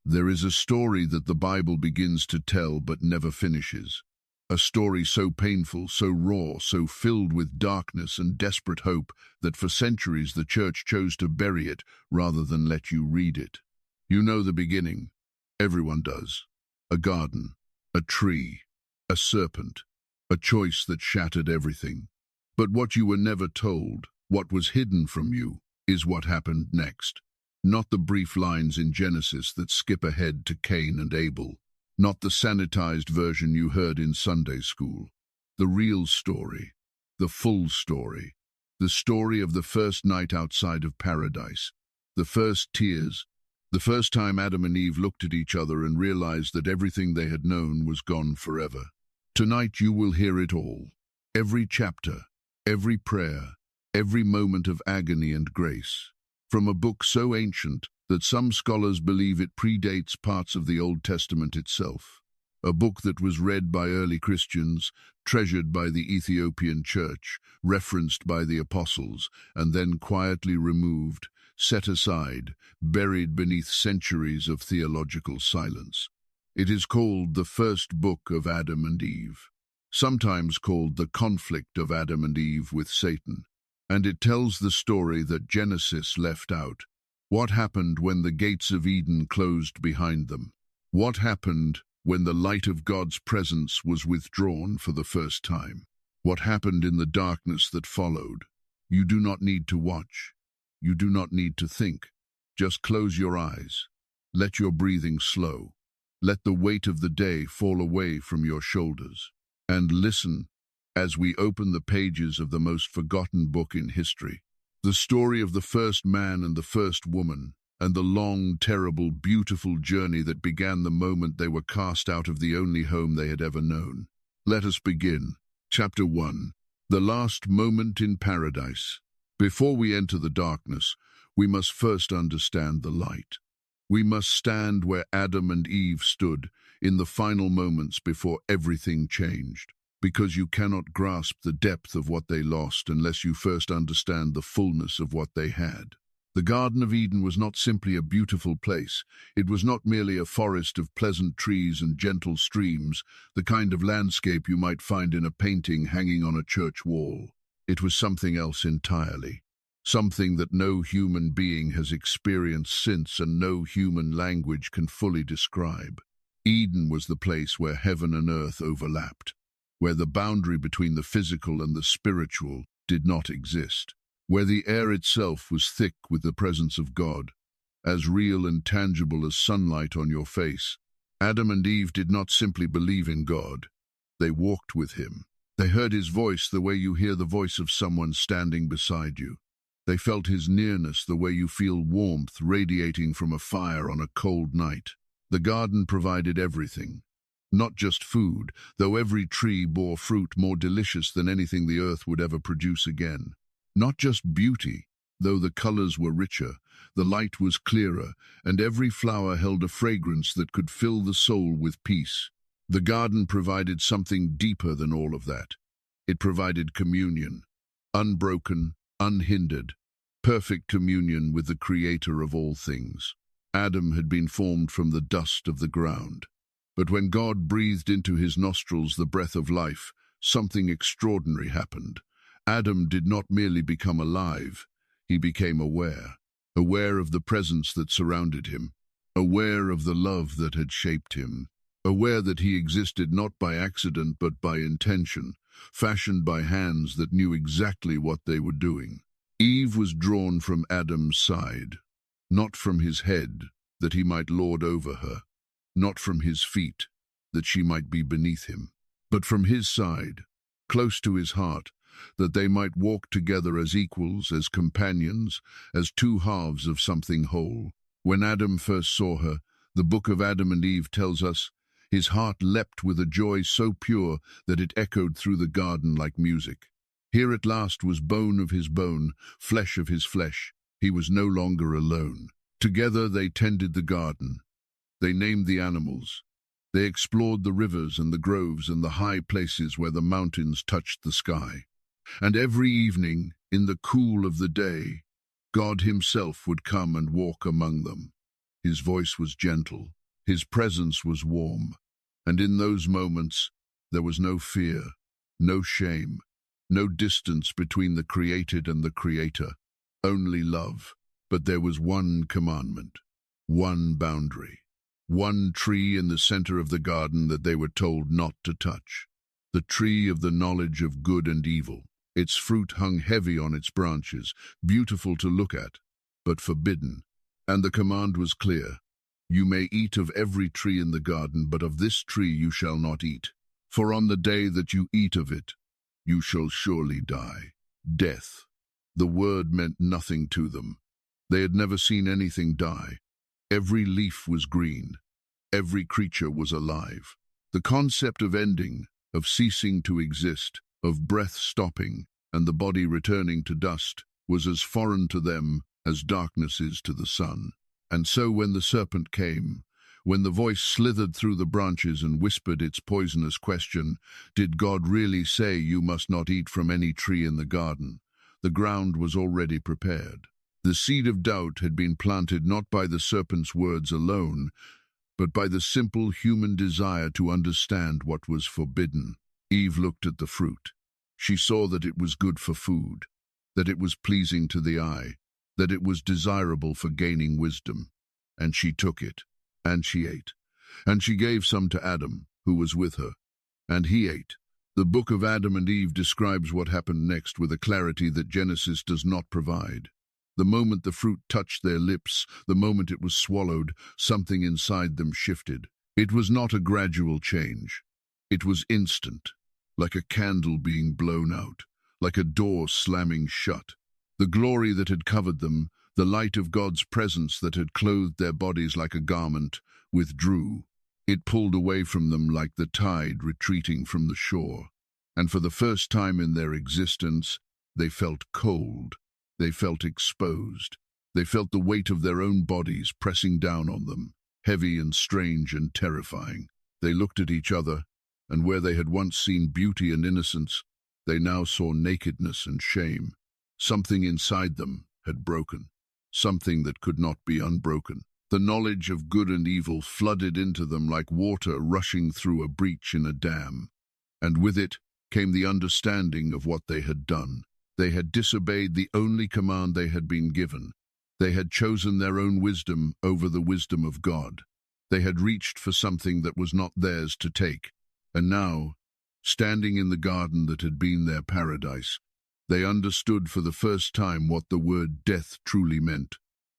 There is a story that the Bible begins to tell but never finishes. A story so painful, so raw, so filled with darkness and desperate hope that for centuries the church chose to bury it rather than let you read it. You know the beginning. Everyone does. A garden, a tree, a serpent, a choice that shattered everything. But what you were never told, what was hidden from you, is what happened next. Not the brief lines in Genesis that skip ahead to Cain and Abel. Not the sanitized version you heard in Sunday school. The real story. The full story. The story of the first night outside of paradise. The first tears. The first time Adam and Eve looked at each other and realized that everything they had known was gone forever. Tonight you will hear it all. Every chapter, every prayer, every moment of agony and grace. From a book so ancient that some scholars believe it predates parts of the Old Testament itself. A book that was read by early Christians, treasured by the Ethiopian church, referenced by the apostles, and then quietly removed, set aside, buried beneath centuries of theological silence. It is called the first book of Adam and Eve, sometimes called the conflict of Adam and Eve with Satan. And it tells the story that Genesis left out. What happened when the gates of Eden closed behind them? What happened when the light of God's presence was withdrawn for the first time? What happened in the darkness that followed? You do not need to watch. You do not need to think. Just close your eyes. Let your breathing slow. Let the weight of the day fall away from your shoulders. And listen as we open the pages of the most forgotten book in history. The story of the first man and the first woman, and the long, terrible, beautiful journey that began the moment they were cast out of the only home they had ever known. Let us begin. Chapter 1. The last moment in paradise. Before we enter the darkness, we must first understand the light. We must stand where Adam and Eve stood in the final moments before everything changed. Because you cannot grasp the depth of what they lost unless you first understand the fullness of what they had. The Garden of Eden was not simply a beautiful place. It was not merely a forest of pleasant trees and gentle streams, the kind of landscape you might find in a painting hanging on a church wall. It was something else entirely. Something that no human being has experienced since and no human language can fully describe. Eden was the place where heaven and earth overlapped, where the boundary between the physical and the spiritual did not exist, where the air itself was thick with the presence of God, as real and tangible as sunlight on your face. Adam and Eve did not simply believe in God. They walked with him. They heard his voice the way you hear the voice of someone standing beside you. They felt his nearness the way you feel warmth radiating from a fire on a cold night. The garden provided everything. Not just food, though every tree bore fruit more delicious than anything the earth would ever produce again. Not just beauty, though the colors were richer, the light was clearer, and every flower held a fragrance that could fill the soul with peace. The garden provided something deeper than all of that. It provided communion, unbroken, unhindered, perfect communion with the Creator of all things. Adam had been formed from the dust of the ground. But when God breathed into his nostrils the breath of life, something extraordinary happened. Adam did not merely become alive, he became aware of the presence that surrounded him, aware of the love that had shaped him, aware that he existed not by accident but by intention, fashioned by hands that knew exactly what they were doing. Eve was drawn from Adam's side, not from his head, that he might lord over her, not from his feet, that she might be beneath him, but from his side, close to his heart, that they might walk together as equals, as companions, as two halves of something whole. When Adam first saw her, the book of Adam and Eve tells us, his heart leapt with a joy so pure that it echoed through the garden like music. Here at last was bone of his bone, flesh of his flesh. He was no longer alone. Together they tended the garden. They named the animals. They explored the rivers and the groves and the high places where the mountains touched the sky. And every evening, in the cool of the day, God himself would come and walk among them. His voice was gentle. His presence was warm. And in those moments, there was no fear, no shame, no distance between the created and the Creator, only love. But there was one commandment, one boundary, one tree in the center of the garden that they were told not to touch, the tree of the knowledge of good and evil. Its fruit hung heavy on its branches, beautiful to look at, but forbidden. And the command was clear: you may eat of every tree in the garden, but of this tree you shall not eat. For on the day that you eat of it, you shall surely die. Death. The word meant nothing to them. They had never seen anything die. Every leaf was green. Every creature was alive. The concept of ending, of ceasing to exist, of breath stopping, and the body returning to dust, was as foreign to them as darkness is to the sun. And so when the serpent came, when the voice slithered through the branches and whispered its poisonous question, did God really say you must not eat from any tree in the garden? The ground was already prepared. The seed of doubt had been planted not by the serpent's words alone, but by the simple human desire to understand what was forbidden. Eve looked at the fruit. She saw that it was good for food, that it was pleasing to the eye, that it was desirable for gaining wisdom. And she took it, and she ate. And she gave some to Adam, who was with her, and he ate. The book of Adam and Eve describes what happened next with a clarity that Genesis does not provide. The moment the fruit touched their lips, the moment it was swallowed, something inside them shifted. It was not a gradual change. It was instant, like a candle being blown out, like a door slamming shut. The glory that had covered them, the light of God's presence that had clothed their bodies like a garment, withdrew. It pulled away from them like the tide retreating from the shore. And for the first time in their existence, they felt cold. They felt exposed. They felt the weight of their own bodies pressing down on them, heavy and strange and terrifying. They looked at each other, and where they had once seen beauty and innocence, they now saw nakedness and shame. Something inside them had broken, something that could not be unbroken. The knowledge of good and evil flooded into them like water rushing through a breach in a dam, and with it came the understanding of what they had done. They had disobeyed the only command they had been given. They had chosen their own wisdom over the wisdom of God. They had reached for something that was not theirs to take. And now, standing in the garden that had been their paradise, they understood for the first time what the word death truly meant.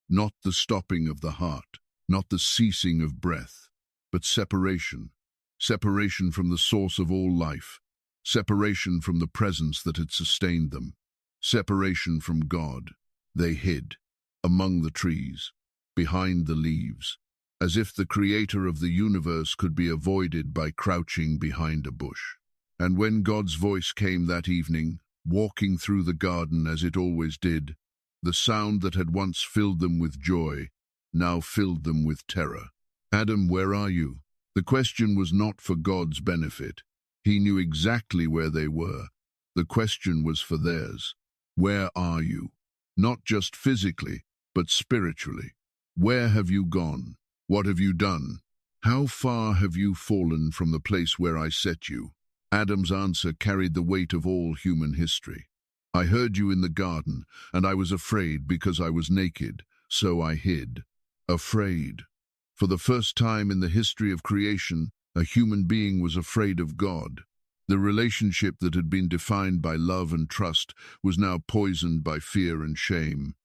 Not the stopping of the heart, not the ceasing of breath, but separation. Separation from the source of all life. Separation from the presence that had sustained them. Separation from God. They hid, among the trees, behind the leaves, as if the creator of the universe could be avoided by crouching behind a bush. And when God's voice came that evening, walking through the garden as it always did, the sound that had once filled them with joy now filled them with terror. Adam, where are you? The question was not for God's benefit. He knew exactly where they were. The question was for theirs. Where are you? Not just physically, but spiritually. Where have you gone? What have you done? How far have you fallen from the place where I set you? Adam's answer carried the weight of all human history. I heard you in the garden, and I was afraid because I was naked, so I hid. Afraid. For the first time in the history of creation, a human being was afraid of God. The relationship that had been defined by love and trust was now poisoned by fear and shame,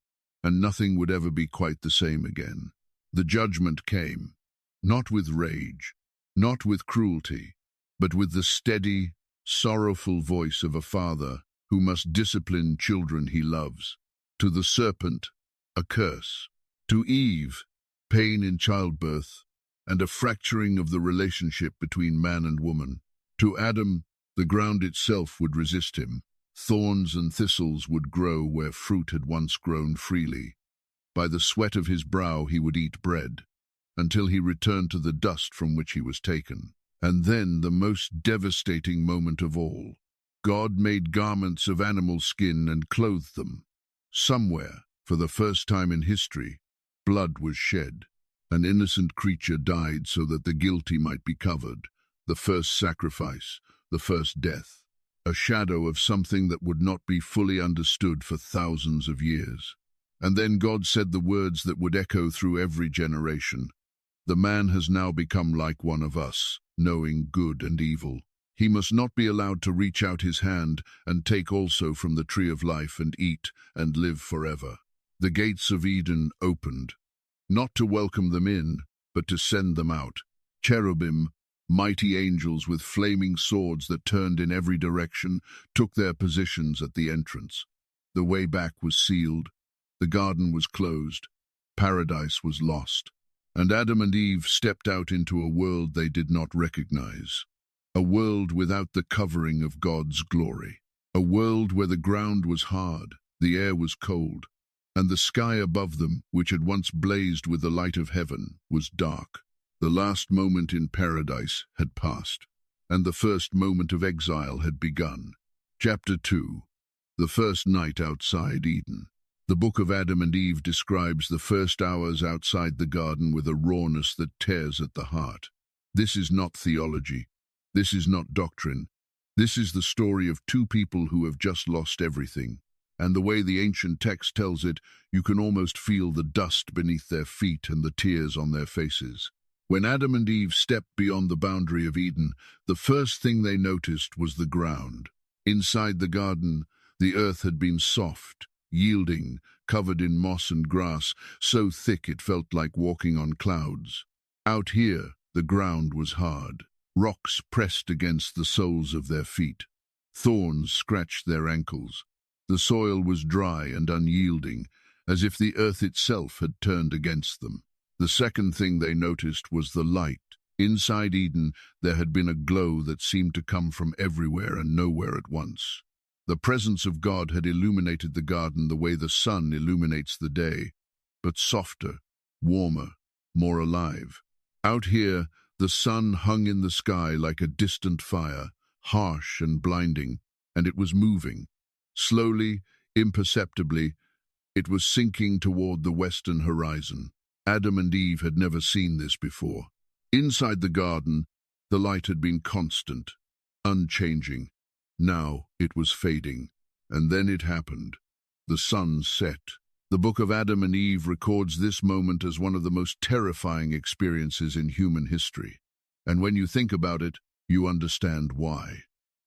and nothing would ever be quite the same again. The judgment came, not with rage, not with cruelty, but with the steady, sorrowful voice of a father who must discipline children he loves. To the serpent, a curse. To Eve, pain in childbirth, and a fracturing of the relationship between man and woman. To Adam, the ground itself would resist him. Thorns and thistles would grow where fruit had once grown freely. By the sweat of his brow he would eat bread, until he returned to the dust from which he was taken. And then the most devastating moment of all. God made garments of animal skin and clothed them. Somewhere, for the first time in history, blood was shed. An innocent creature died so that the guilty might be covered. The first sacrifice, the first death. A shadow of something that would not be fully understood for thousands of years. And then God said the words that would echo through every generation. The man has now become like one of us, knowing good and evil. He must not be allowed to reach out his hand and take also from the tree of life and eat and live forever. The gates of Eden opened, not to welcome them in, but to send them out. Cherubim, mighty angels with flaming swords that turned in every direction, took their positions at the entrance. The way back was sealed, the garden was closed, paradise was lost, and Adam and Eve stepped out into a world they did not recognize. A world without the covering of God's glory. A world where the ground was hard, the air was cold, and the sky above them, which had once blazed with the light of heaven, was dark. The last moment in paradise had passed, and the first moment of exile had begun. Chapter 2. The first night outside Eden. The book of Adam and Eve describes the first hours outside the garden with a rawness that tears at the heart. This is not theology. This is not doctrine. This is the story of two people who have just lost everything. And the way the ancient text tells it, you can almost feel the dust beneath their feet and the tears on their faces. When Adam and Eve stepped beyond the boundary of Eden, the first thing they noticed was the ground. Inside the garden, the earth had been soft, yielding, covered in moss and grass, so thick it felt like walking on clouds. Out here, the ground was hard. Rocks pressed against the soles of their feet. Thorns scratched their ankles. The soil was dry and unyielding, as if the earth itself had turned against them. The second thing they noticed was the light. Inside Eden, there had been a glow that seemed to come from everywhere and nowhere at once. The presence of God had illuminated the garden the way the sun illuminates the day, but softer, warmer, more alive. Out here, the sun hung in the sky like a distant fire, harsh and blinding, and it was moving. Slowly, imperceptibly, it was sinking toward the western horizon. Adam and Eve had never seen this before. Inside the garden, the light had been constant, unchanging. Now it was fading, and then it happened. The sun set. The book of Adam and Eve records this moment as one of the most terrifying experiences in human history. And when you think about it, you understand why.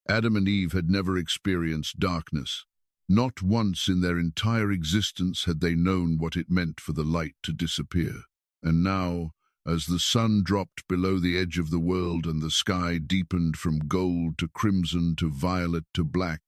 Adam and Eve had never experienced darkness. Not once in their entire existence had they known what it meant for the light to disappear. And now, as the sun dropped below the edge of the world and the sky deepened from gold to crimson to violet to black,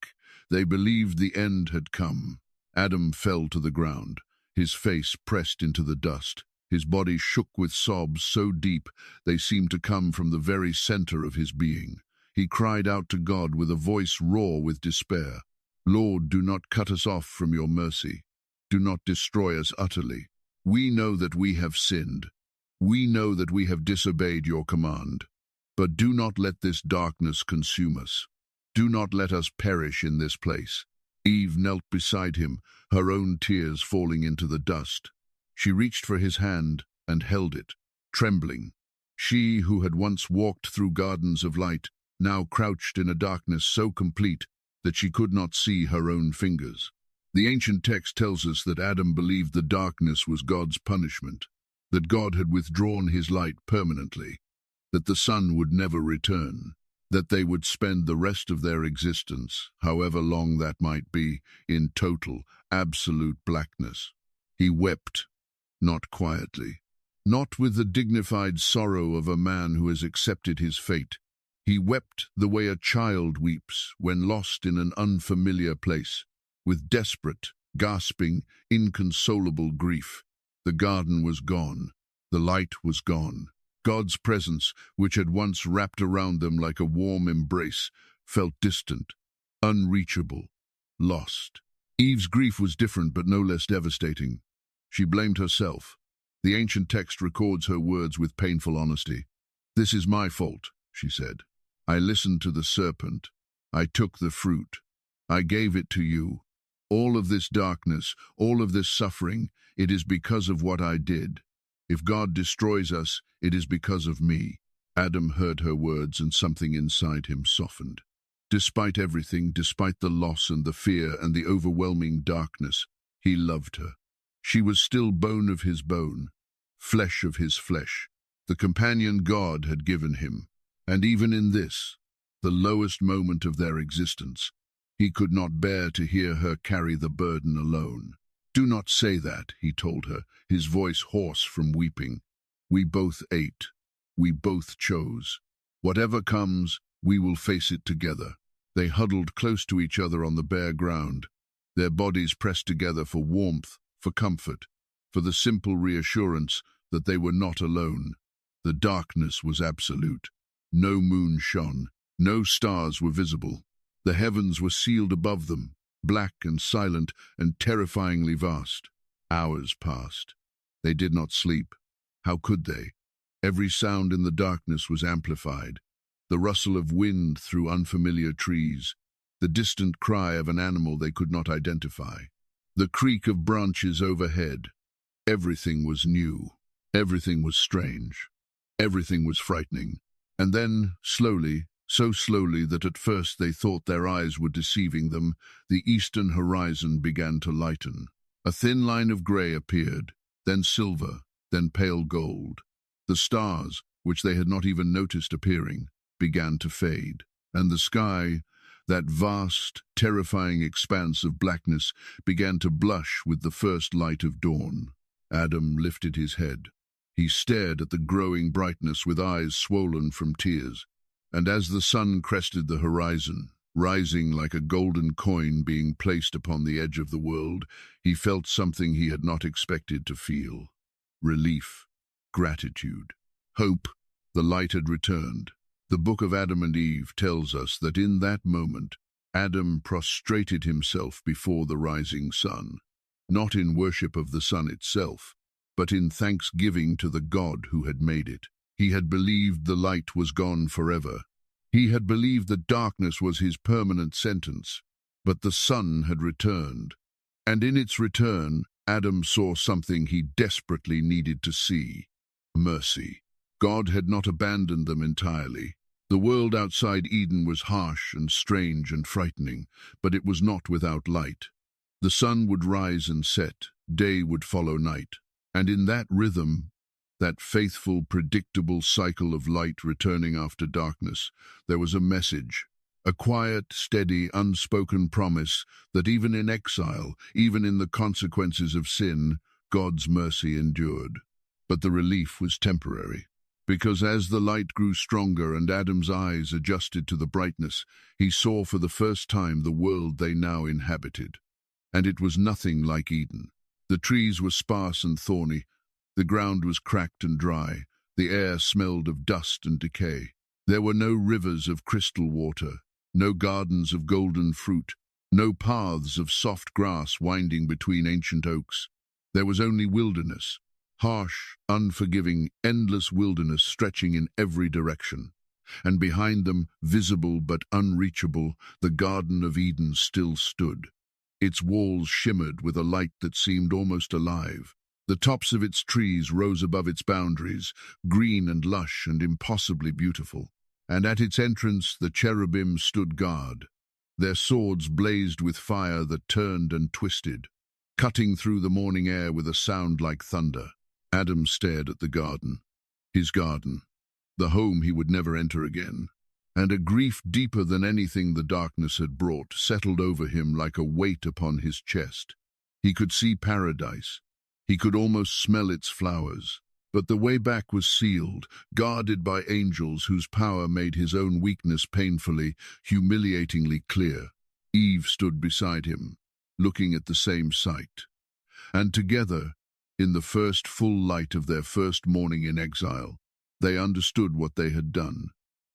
they believed the end had come. Adam fell to the ground, his face pressed into the dust. His body shook with sobs so deep they seemed to come from the very center of his being. He cried out to God with a voice raw with despair. Lord, do not cut us off from your mercy. Do not destroy us utterly. We know that we have sinned. We know that we have disobeyed your command. But do not let this darkness consume us. Do not let us perish in this place. Eve knelt beside him, her own tears falling into the dust. She reached for his hand and held it, trembling. She who had once walked through gardens of light, now crouched in a darkness so complete that she could not see her own fingers. The ancient text tells us that Adam believed the darkness was God's punishment, that God had withdrawn his light permanently, that the sun would never return, that they would spend the rest of their existence, however long that might be, in total, absolute blackness. He wept, not quietly, not with the dignified sorrow of a man who has accepted his fate. He wept the way a child weeps when lost in an unfamiliar place, with desperate, gasping, inconsolable grief. The garden was gone. The light was gone. God's presence, which had once wrapped around them like a warm embrace, felt distant, unreachable, lost. Eve's grief was different but no less devastating. She blamed herself. The ancient text records her words with painful honesty. "This is my fault," she said. "I listened to the serpent. I took the fruit. I gave it to you. All of this darkness, all of this suffering, it is because of what I did. If God destroys us, it is because of me." Adam heard her words, and something inside him softened. Despite everything, despite the loss and the fear and the overwhelming darkness, he loved her. She was still bone of his bone, flesh of his flesh, the companion God had given him. And even in this, the lowest moment of their existence, he could not bear to hear her carry the burden alone. "Do not say that," he told her, his voice hoarse from weeping. "We both ate. We both chose. Whatever comes, we will face it together." They huddled close to each other on the bare ground, their bodies pressed together for warmth, for comfort, for the simple reassurance that they were not alone. The darkness was absolute. No moon shone. No stars were visible. The heavens were sealed above them, black and silent and terrifyingly vast. Hours passed. They did not sleep. How could they? Every sound in the darkness was amplified. The rustle of wind through unfamiliar trees, the distant cry of an animal they could not identify, the creak of branches overhead. Everything was new. Everything was strange. Everything was frightening. And then, slowly, so slowly that at first they thought their eyes were deceiving them, the eastern horizon began to lighten. A thin line of grey appeared, then silver, then pale gold. The stars, which they had not even noticed appearing, began to fade, and the sky, that vast, terrifying expanse of blackness, began to blush with the first light of dawn. Adam lifted his head. He stared at the growing brightness with eyes swollen from tears, and as the sun crested the horizon, rising like a golden coin being placed upon the edge of the world, he felt something he had not expected to feel. Relief, gratitude, hope. The light had returned. The book of Adam and Eve tells us that in that moment, Adam prostrated himself before the rising sun, not in worship of the sun itself, but in thanksgiving to the God who had made it. He had believed the light was gone forever. He had believed that darkness was his permanent sentence, but the sun had returned. And in its return, Adam saw something he desperately needed to see: mercy. God had not abandoned them entirely. The world outside Eden was harsh and strange and frightening, but it was not without light. The sun would rise and set, day would follow night, and in that rhythm, that faithful, predictable cycle of light returning after darkness, there was a message, a quiet, steady, unspoken promise that even in exile, even in the consequences of sin, God's mercy endured. But the relief was temporary, because as the light grew stronger and Adam's eyes adjusted to the brightness, he saw for the first time the world they now inhabited. And it was nothing like Eden. The trees were sparse and thorny, the ground was cracked and dry, the air smelled of dust and decay. There were no rivers of crystal water, no gardens of golden fruit, no paths of soft grass winding between ancient oaks. There was only wilderness, harsh, unforgiving, endless wilderness stretching in every direction. And behind them, visible but unreachable, the Garden of Eden still stood. Its walls shimmered with a light that seemed almost alive. The tops of its trees rose above its boundaries, green and lush and impossibly beautiful. And at its entrance the cherubim stood guard. Their swords blazed with fire that turned and twisted, cutting through the morning air with a sound like thunder. Adam stared at the garden, his garden, the home he would never enter again, and a grief deeper than anything the darkness had brought settled over him like a weight upon his chest. He could see paradise. He could almost smell its flowers. But the way back was sealed, guarded by angels whose power made his own weakness painfully, humiliatingly clear. Eve stood beside him, looking at the same sight. And together, in the first full light of their first morning in exile, they understood what they had done,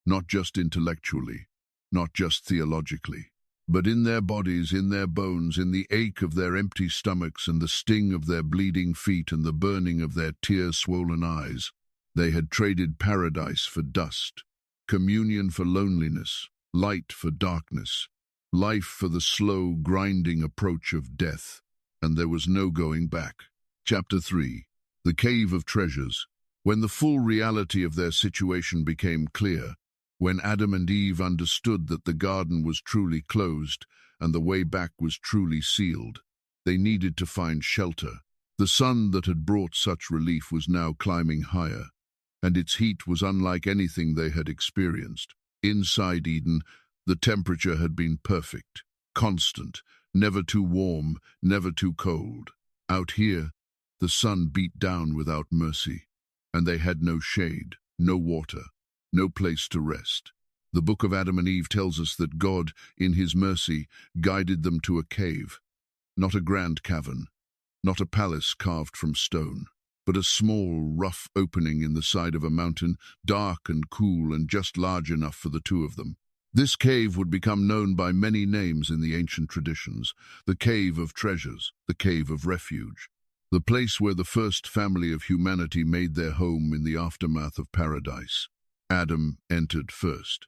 not just intellectually, not just theologically, but in their bodies, in their bones, in the ache of their empty stomachs and the sting of their bleeding feet and the burning of their tear-swollen eyes. They had traded paradise for dust, communion for loneliness, light for darkness, life for the slow, grinding approach of death, and there was no going back. Chapter 3. The Cave of Treasures. When the full reality of their situation became clear, when Adam and Eve understood that the garden was truly closed and the way back was truly sealed, they needed to find shelter. The sun that had brought such relief was now climbing higher, and its heat was unlike anything they had experienced. Inside Eden, the temperature had been perfect, constant, never too warm, never too cold. Out here, the sun beat down without mercy, and they had no shade, no water, no place to rest. The book of Adam and Eve tells us that God, in his mercy, guided them to a cave, not a grand cavern, not a palace carved from stone, but a small, rough opening in the side of a mountain, dark and cool and just large enough for the two of them. This cave would become known by many names in the ancient traditions: the Cave of Treasures, the Cave of Refuge, the place where the first family of humanity made their home in the aftermath of paradise. Adam entered first.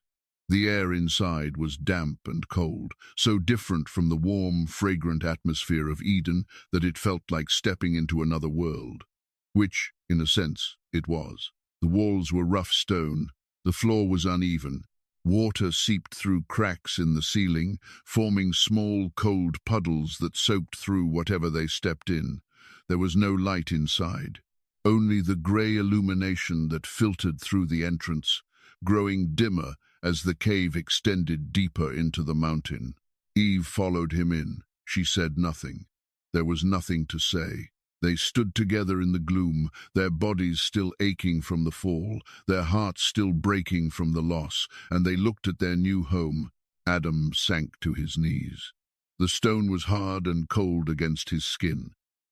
The air inside was damp and cold, so different from the warm, fragrant atmosphere of Eden that it felt like stepping into another world, which, in a sense, it was. The walls were rough stone, the floor was uneven, water seeped through cracks in the ceiling, forming small, cold puddles that soaked through whatever they stepped in. There was no light inside, only the grey illumination that filtered through the entrance, growing dimmer as the cave extended deeper into the mountain. Eve followed him in. She said nothing. There was nothing to say. They stood together in the gloom, their bodies still aching from the fall, their hearts still breaking from the loss, and they looked at their new home. Adam sank to his knees. The stone was hard and cold against his skin.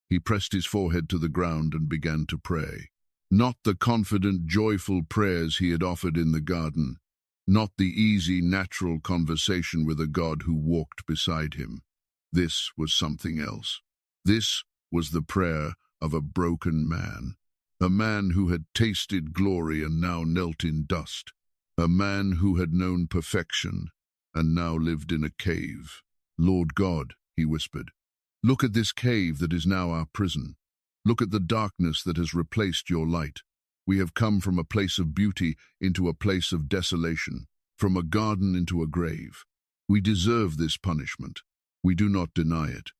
He pressed his forehead to the ground and began to pray. Not the confident, joyful prayers he had offered in the garden, not the easy, natural conversation with a God who walked beside him. This was something else. This was the prayer of a broken man, a man who had tasted glory and now knelt in dust, a man who had known perfection and now lived in a cave. Lord God, he whispered, look at this cave that is now our prison. Look at the darkness that has replaced your light. We have come from a place of beauty into a place of desolation, from a garden into a grave. We deserve this punishment. We do not deny it.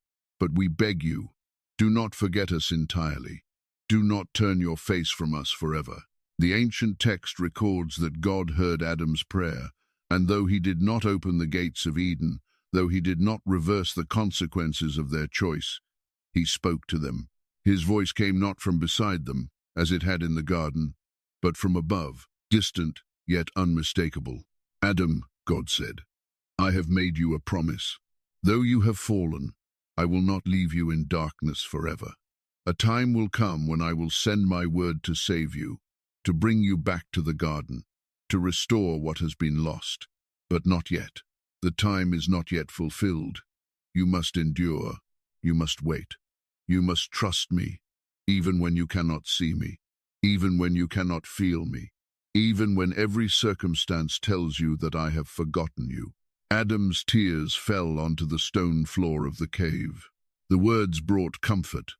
But we beg you, do not forget us entirely. Do not turn your face from us forever. The ancient text records that God heard Adam's prayer, and though he did not open the gates of Eden, though he did not reverse the consequences of their choice, he spoke to them. His voice came not from beside them, as it had in the garden, but from above, distant yet unmistakable. Adam, God said, I have made you a promise. Though you have fallen, I will not leave you in darkness forever. A time will come when I will send my word to save you, to bring you back to the garden, to restore what has been lost. But not yet. The time is not yet fulfilled. You must endure. You must wait. You must trust me, even when you cannot see me, even when you cannot feel me, even when every circumstance tells you that I have forgotten you. Adam's tears fell onto the stone floor of the cave. The words brought comfort,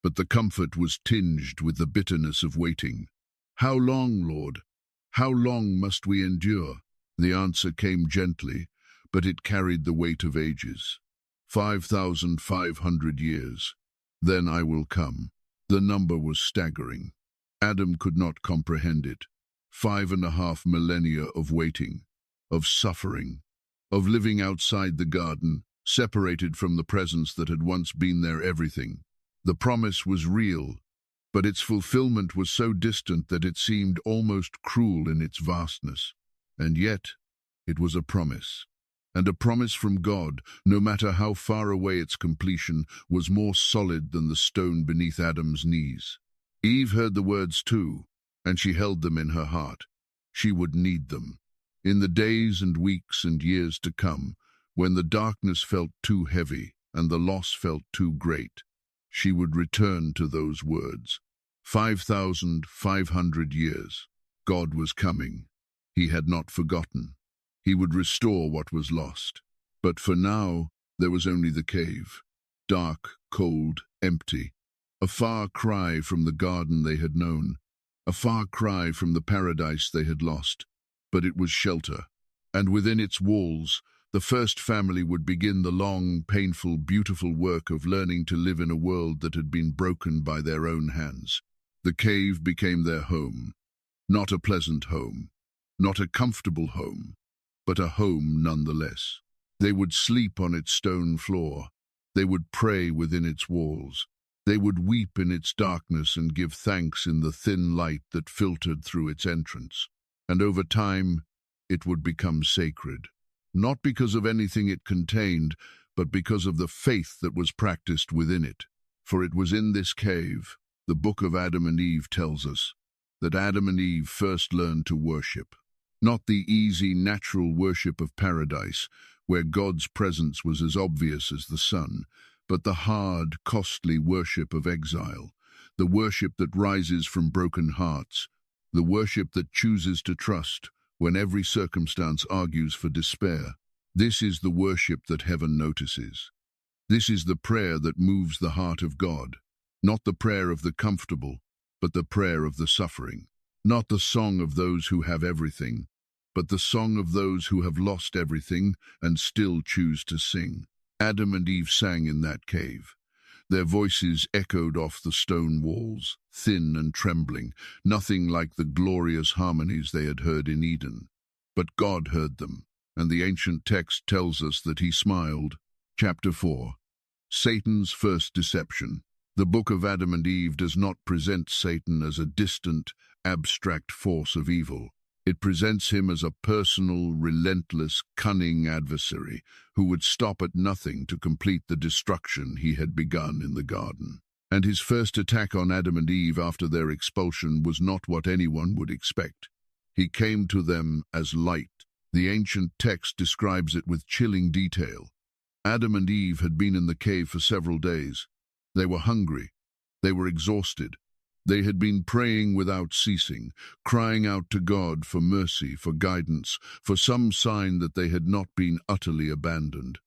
but the comfort was tinged with the bitterness of waiting. How long, Lord? How long must we endure? The answer came gently, but it carried the weight of ages. 5,500 years. Then I will come. The number was staggering. Adam could not comprehend it. 5.5 millennia of waiting, of suffering, of living outside the garden, separated from the presence that had once been their everything. The promise was real, but its fulfillment was so distant that it seemed almost cruel in its vastness. And yet, it was a promise. And a promise from God, no matter how far away its completion, was more solid than the stone beneath Adam's knees. Eve heard the words too, and she held them in her heart. She would need them. In the days and weeks and years to come, when the darkness felt too heavy and the loss felt too great, she would return to those words. 5,500 years. God was coming. He had not forgotten. He would restore what was lost. But for now, there was only the cave. Dark, cold, empty. A far cry from the garden they had known, a far cry from the paradise they had lost. But it was shelter, and within its walls, the first family would begin the long, painful, beautiful work of learning to live in a world that had been broken by their own hands. The cave became their home, not a pleasant home, not a comfortable home, but a home nonetheless. They would sleep on its stone floor. They would pray within its walls. They would weep in its darkness and give thanks in the thin light that filtered through its entrance. And over time, it would become sacred, not because of anything it contained, but because of the faith that was practiced within it. For it was in this cave, the book of Adam and Eve tells us, that Adam and Eve first learned to worship. Not the easy, natural worship of paradise, where God's presence was as obvious as the sun, but the hard, costly worship of exile, the worship that rises from broken hearts, the worship that chooses to trust when every circumstance argues for despair. This is the worship that heaven notices. This is the prayer that moves the heart of God, not the prayer of the comfortable, but the prayer of the suffering, not the song of those who have everything, but the song of those who have lost everything and still choose to sing. Adam and Eve sang in that cave. Their voices echoed off the stone walls, thin and trembling, nothing like the glorious harmonies they had heard in Eden. But God heard them, and the ancient text tells us that he smiled. Chapter 4. Satan's first deception. The book of Adam and Eve does not present Satan as a distant, abstract force of evil. It presents him as a personal, relentless, cunning adversary who would stop at nothing to complete the destruction he had begun in the garden. And his first attack on Adam and Eve after their expulsion was not what anyone would expect. He came to them as light. The ancient text describes it with chilling detail. Adam and Eve had been in the cave for several days. They were hungry. They were exhausted. They had been praying without ceasing, crying out to God for mercy, for guidance, for some sign that they had not been utterly abandoned.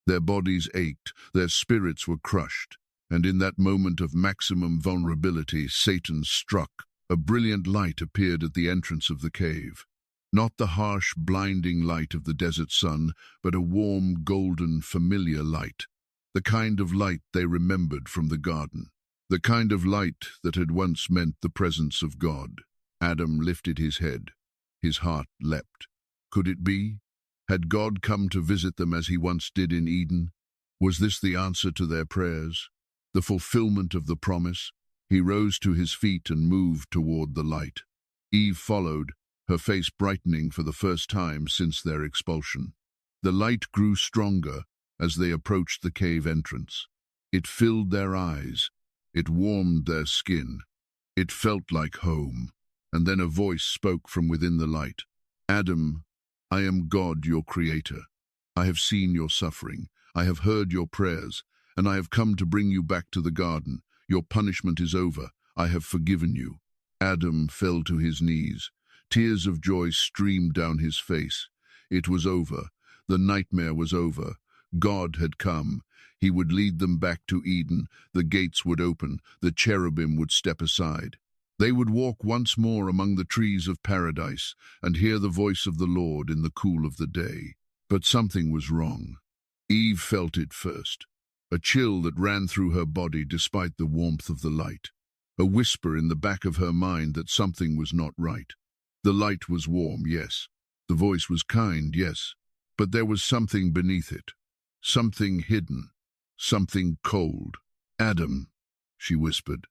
Their bodies ached, their spirits were crushed, and in that moment of maximum vulnerability, Satan struck. A brilliant light appeared at the entrance of the cave. Not the harsh, blinding light of the desert sun, but a warm, golden, familiar light. The kind of light they remembered from the garden. The kind of light that had once meant the presence of God. Adam lifted his head. His heart leapt. Could it be? Had God come to visit them as he once did in Eden? Was this the answer to their prayers? The fulfillment of the promise? He rose to his feet and moved toward the light. Eve followed, her face brightening for the first time since their expulsion. The light grew stronger as they approached the cave entrance. It filled their eyes. It warmed their skin. It felt like home. And then a voice spoke from within the light. Adam, I am God, your creator. I have seen your suffering. I have heard your prayers, and I have come to bring you back to the garden. Your punishment is over. I have forgiven you. Adam fell to his knees. Tears of joy streamed down his face. It was over. The nightmare was over. God had come. He would lead them back to Eden. The gates would open. The cherubim would step aside. They would walk once more among the trees of paradise and hear the voice of the Lord in the cool of the day. But something was wrong. Eve felt it first. A chill that ran through her body despite the warmth of the light. A whisper in the back of her mind that something was not right. The light was warm, yes. The voice was kind, yes. But there was something beneath it. Something hidden. Something cold. Adam, she whispered.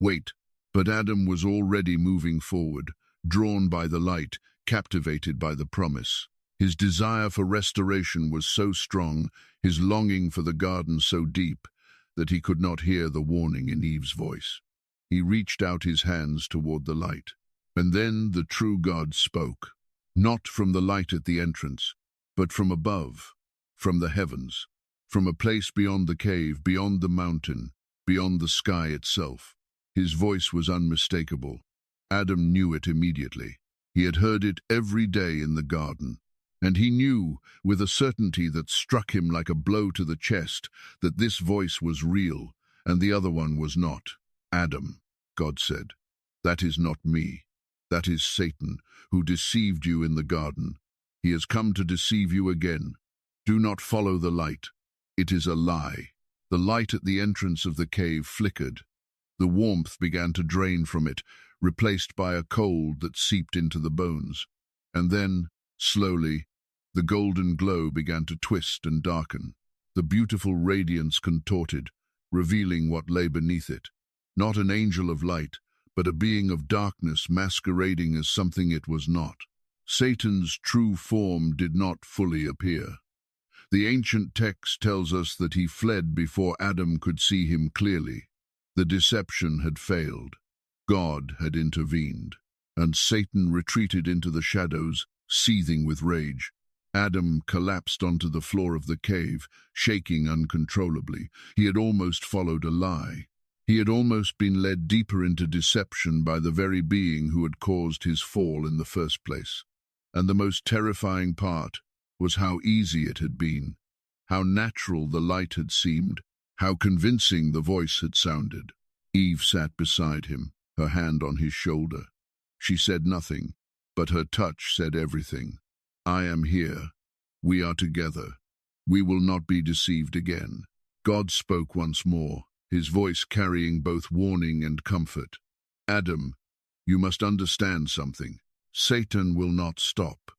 Wait. But Adam was already moving forward, drawn by the light, captivated by the promise. His desire for restoration was so strong, his longing for the garden so deep, that he could not hear the warning in Eve's voice. He reached out his hands toward the light. And then the true God spoke, not from the light at the entrance, but from above, from the heavens, from a place beyond the cave, beyond the mountain, beyond the sky itself. His voice was unmistakable. Adam knew it immediately. He had heard it every day in the garden, and he knew, with a certainty that struck him like a blow to the chest, that this voice was real, and the other one was not. Adam, God said, that is not me. That is Satan, who deceived you in the garden. He has come to deceive you again. Do not follow the light. It is a lie. The light at the entrance of the cave flickered. The warmth began to drain from it, replaced by a cold that seeped into the bones. And then, slowly, the golden glow began to twist and darken. The beautiful radiance contorted, revealing what lay beneath it. Not an angel of light, but a being of darkness masquerading as something it was not. Satan's true form did not fully appear. The ancient text tells us that he fled before Adam could see him clearly. The deception had failed. God had intervened, and Satan retreated into the shadows, seething with rage. Adam collapsed onto the floor of the cave, shaking uncontrollably. He had almost followed a lie. He had almost been led deeper into deception by the very being who had caused his fall in the first place. And the most terrifying part was how easy it had been, how natural the light had seemed, how convincing the voice had sounded. Eve sat beside him, her hand on his shoulder. She said nothing, but her touch said everything. I am here. We are together. We will not be deceived again. God spoke once more, his voice carrying both warning and comfort. Adam, you must understand something. Satan will not stop.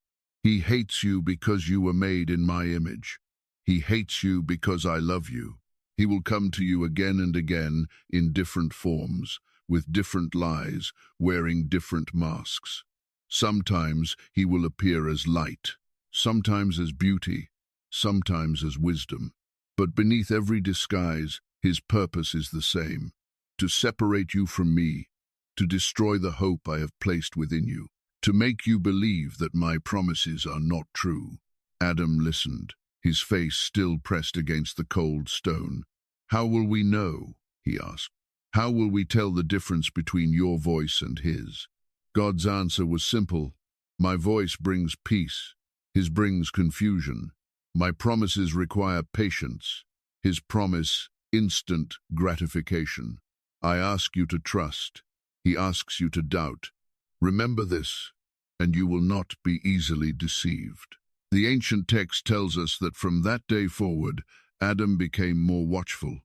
He hates you because you were made in my image. He hates you because I love you. He will come to you again and again in different forms, with different lies, wearing different masks. Sometimes he will appear as light, sometimes as beauty, sometimes as wisdom. But beneath every disguise, his purpose is the same: to separate you from me, to destroy the hope I have placed within you, to make you believe that my promises are not true. Adam listened, his face still pressed against the cold stone. How will we know? He asked. How will we tell the difference between your voice and his? God's answer was simple. My voice brings peace. His brings confusion. My promises require patience. His promise, instant gratification. I ask you to trust. He asks you to doubt. Remember this, and you will not be easily deceived. The ancient text tells us that from that day forward, Adam became more watchful,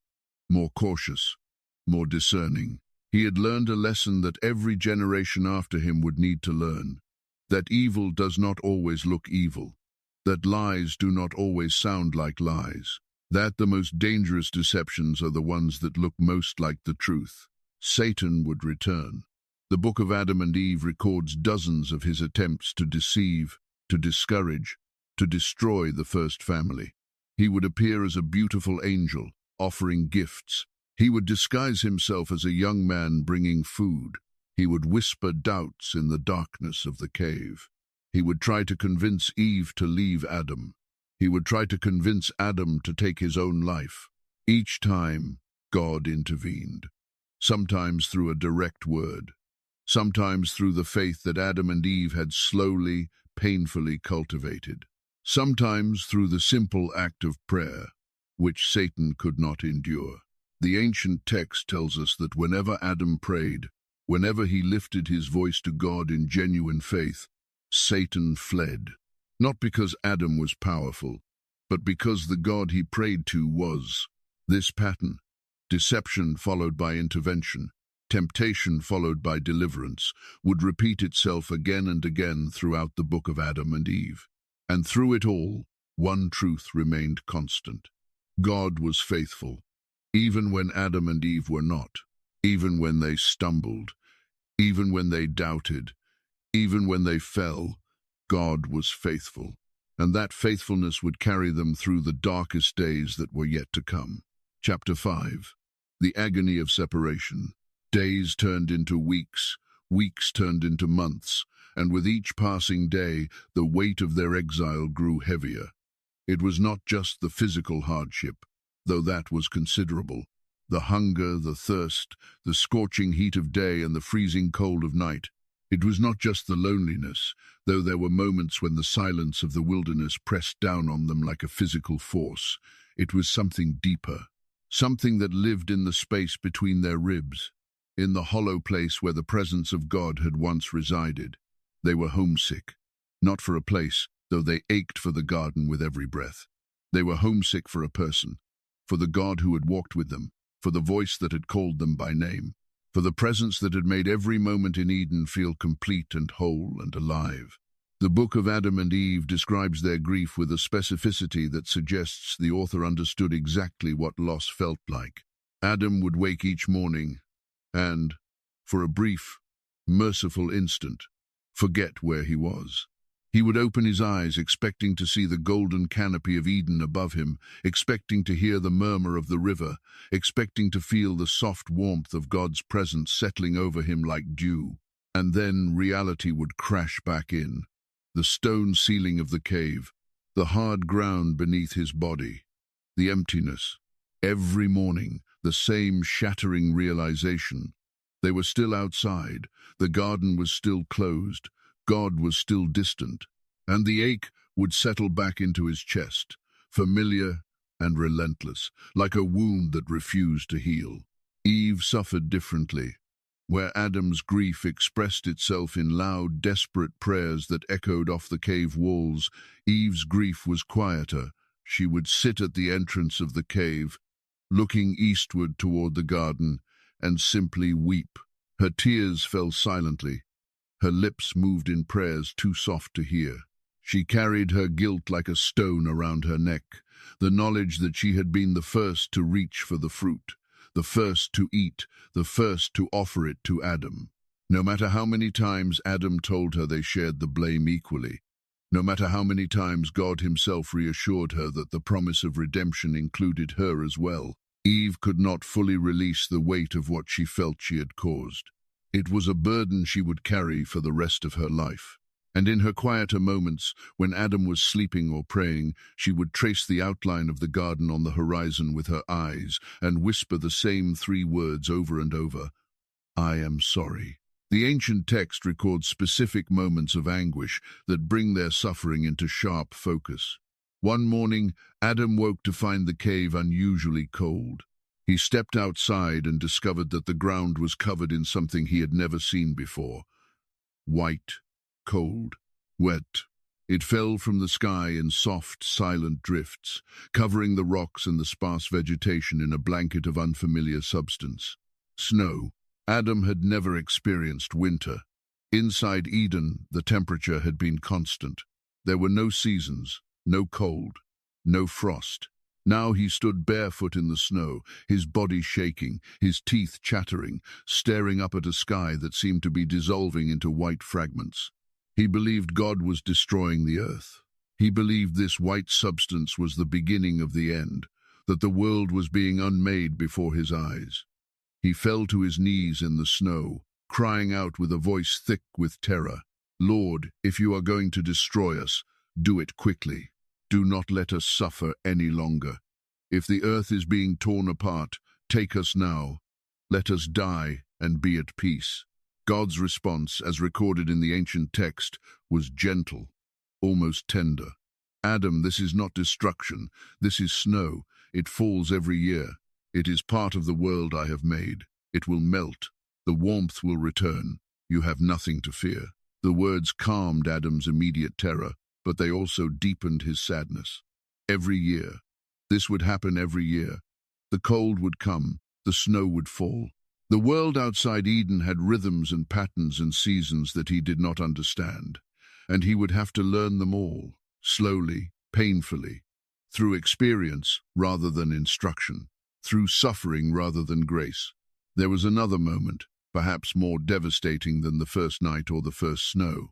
more cautious, more discerning. He had learned a lesson that every generation after him would need to learn: that evil does not always look evil, that lies do not always sound like lies, that the most dangerous deceptions are the ones that look most like the truth. Satan would return. The Book of Adam and Eve records dozens of his attempts to deceive, to discourage, to destroy the first family. He would appear as a beautiful angel, offering gifts. He would disguise himself as a young man bringing food. He would whisper doubts in the darkness of the cave. He would try to convince Eve to leave Adam. He would try to convince Adam to take his own life. Each time, God intervened. Sometimes through a direct word. Sometimes through the faith that Adam and Eve had slowly, painfully cultivated. Sometimes through the simple act of prayer, which Satan could not endure. The ancient text tells us that whenever Adam prayed, whenever he lifted his voice to God in genuine faith, Satan fled. Not because Adam was powerful, but because the God he prayed to was. This pattern, deception followed by intervention, temptation followed by deliverance, would repeat itself again and again throughout the book of Adam and Eve. And through it all, one truth remained constant. God was faithful, even when Adam and Eve were not, even when they stumbled, even when they doubted, even when they fell. God was faithful, and that faithfulness would carry them through the darkest days that were yet to come. Chapter 5. The agony of separation. Days turned into weeks, weeks turned into months, and with each passing day, the weight of their exile grew heavier. It was not just the physical hardship, though that was considerable. The hunger, the thirst, the scorching heat of day and the freezing cold of night. It was not just the loneliness, though there were moments when the silence of the wilderness pressed down on them like a physical force. It was something deeper, something that lived in the space between their ribs. in the hollow place where the presence of God had once resided. They were homesick, not for a place, though they ached for the garden with every breath. They were homesick for a person, for the God who had walked with them, for the voice that had called them by name, for the presence that had made every moment in Eden feel complete and whole and alive. The book of Adam and Eve describes their grief with a specificity that suggests the author understood exactly what loss felt like. Adam would wake each morning and, for a brief, merciful instant, forget where he was. He would open his eyes, expecting to see the golden canopy of Eden above him, expecting to hear the murmur of the river, expecting to feel the soft warmth of God's presence settling over him like dew. And then reality would crash back in. The stone ceiling of the cave, the hard ground beneath his body, the emptiness. Every morning, the same shattering realization. They were still outside, the garden was still closed, God was still distant, and the ache would settle back into his chest, familiar and relentless, like a wound that refused to heal. Eve suffered differently. Where Adam's grief expressed itself in loud, desperate prayers that echoed off the cave walls, Eve's grief was quieter. She would sit at the entrance of the cave, looking eastward toward the garden, and simply weep. Her tears fell silently. Her lips moved in prayers too soft to hear. She carried her guilt like a stone around her neck, the knowledge that she had been the first to reach for the fruit, the first to eat, the first to offer it to Adam. No matter how many times Adam told her they shared the blame equally, no matter how many times God himself reassured her that the promise of redemption included her as well, Eve could not fully release the weight of what she felt she had caused. It was a burden she would carry for the rest of her life. And in her quieter moments, when Adam was sleeping or praying, she would trace the outline of the garden on the horizon with her eyes and whisper the same 3 words over and over: I am sorry. The ancient text records specific moments of anguish that bring their suffering into sharp focus. One morning, Adam woke to find the cave unusually cold. He stepped outside and discovered that the ground was covered in something he had never seen before. White, cold, wet. It fell from the sky in soft, silent drifts, covering the rocks and the sparse vegetation in a blanket of unfamiliar substance. Snow. Adam had never experienced winter. Inside Eden, the temperature had been constant. There were no seasons, no cold, no frost. Now he stood barefoot in the snow, his body shaking, his teeth chattering, staring up at a sky that seemed to be dissolving into white fragments. He believed God was destroying the earth. He believed this white substance was the beginning of the end, that the world was being unmade before his eyes. He fell to his knees in the snow, crying out with a voice thick with terror, Lord, if you are going to destroy us, do it quickly. Do not let us suffer any longer. If the earth is being torn apart, take us now. Let us die and be at peace. God's response, as recorded in the ancient text, was gentle, almost tender. Adam, this is not destruction. This is snow. It falls every year. It is part of the world I have made. It will melt. The warmth will return. You have nothing to fear. The words calmed Adam's immediate terror, but they also deepened his sadness. Every year. This would happen every year. The cold would come. The snow would fall. The world outside Eden had rhythms and patterns and seasons that he did not understand, and he would have to learn them all, slowly, painfully, through experience rather than instruction, through suffering rather than grace. There was another moment, perhaps more devastating than the first night or the first snow.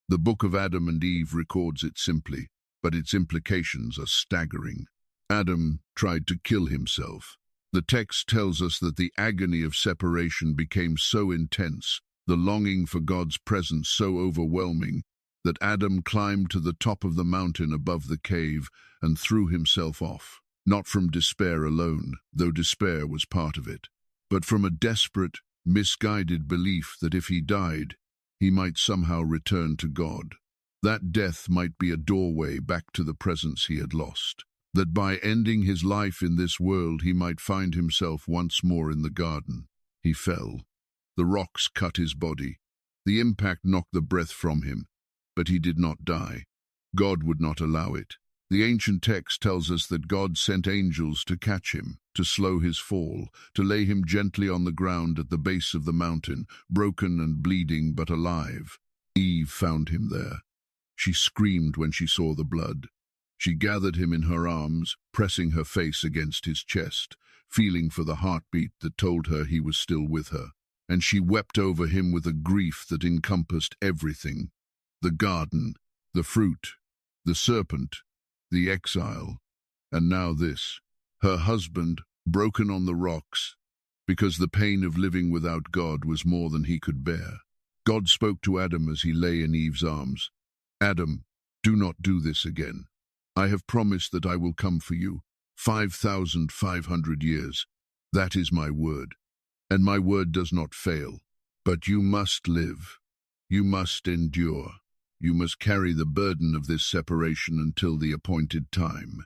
The book of Adam and Eve records it simply, but its implications are staggering. Adam tried to kill himself. The text tells us that the agony of separation became so intense, the longing for God's presence so overwhelming, that Adam climbed to the top of the mountain above the cave and threw himself off, not from despair alone, though despair was part of it, but from a desperate, misguided belief that if he died, he might somehow return to God. That death might be a doorway back to the presence he had lost. That by ending his life in this world he might find himself once more in the garden. He fell. The rocks cut his body. The impact knocked the breath from him, but he did not die. God would not allow it. The ancient text tells us that God sent angels to catch him, to slow his fall, to lay him gently on the ground at the base of the mountain, broken and bleeding but alive. Eve found him there. She screamed when she saw the blood. She gathered him in her arms, pressing her face against his chest, feeling for the heartbeat that told her he was still with her. And she wept over him with a grief that encompassed everything: the garden, the fruit, the serpent, the exile, and now this, her husband, broken on the rocks, because the pain of living without God was more than he could bear. God spoke to Adam as he lay in Eve's arms. "Adam, do not do this again. I have promised that I will come for you, 5,500 years. That is my word, and my word does not fail. But you must live. You must endure. You must carry the burden of this separation until the appointed time.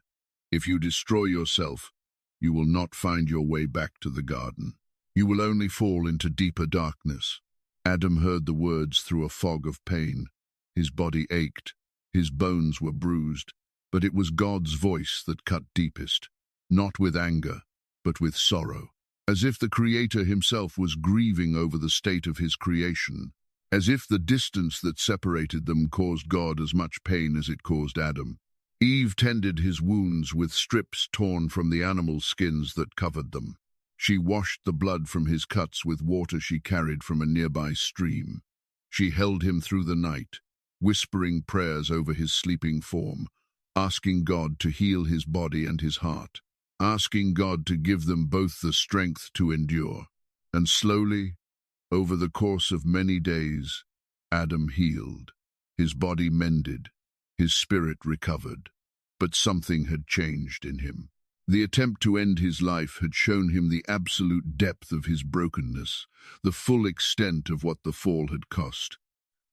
If you destroy yourself, you will not find your way back to the garden. You will only fall into deeper darkness." Adam heard the words through a fog of pain. His body ached. His bones were bruised. But it was God's voice that cut deepest, not with anger, but with sorrow, as if the Creator himself was grieving over the state of his creation, as if the distance that separated them caused God as much pain as it caused Adam. Eve tended his wounds with strips torn from the animal skins that covered them. She washed the blood from his cuts with water she carried from a nearby stream. She held him through the night, whispering prayers over his sleeping form, asking God to heal his body and his heart, asking God to give them both the strength to endure. And slowly, over the course of many days, Adam healed. His body mended, his spirit recovered. But something had changed in him. The attempt to end his life had shown him the absolute depth of his brokenness, the full extent of what the fall had cost.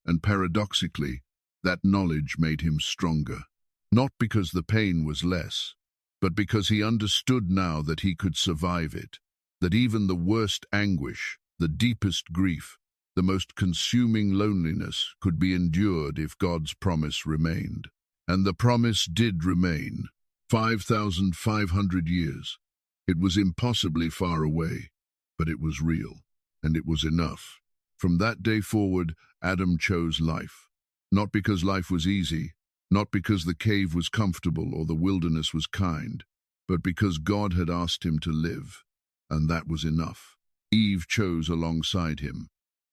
And paradoxically, that knowledge made him stronger. Not because the pain was less, but because he understood now that he could survive it, that even the worst anguish, the deepest grief, the most consuming loneliness could be endured if God's promise remained. And the promise did remain. 5,500 years. It was impossibly far away, but it was real, and it was enough. From that day forward, Adam chose life. Not because life was easy, not because the cave was comfortable or the wilderness was kind, but because God had asked him to live, and that was enough. Eve chose alongside him.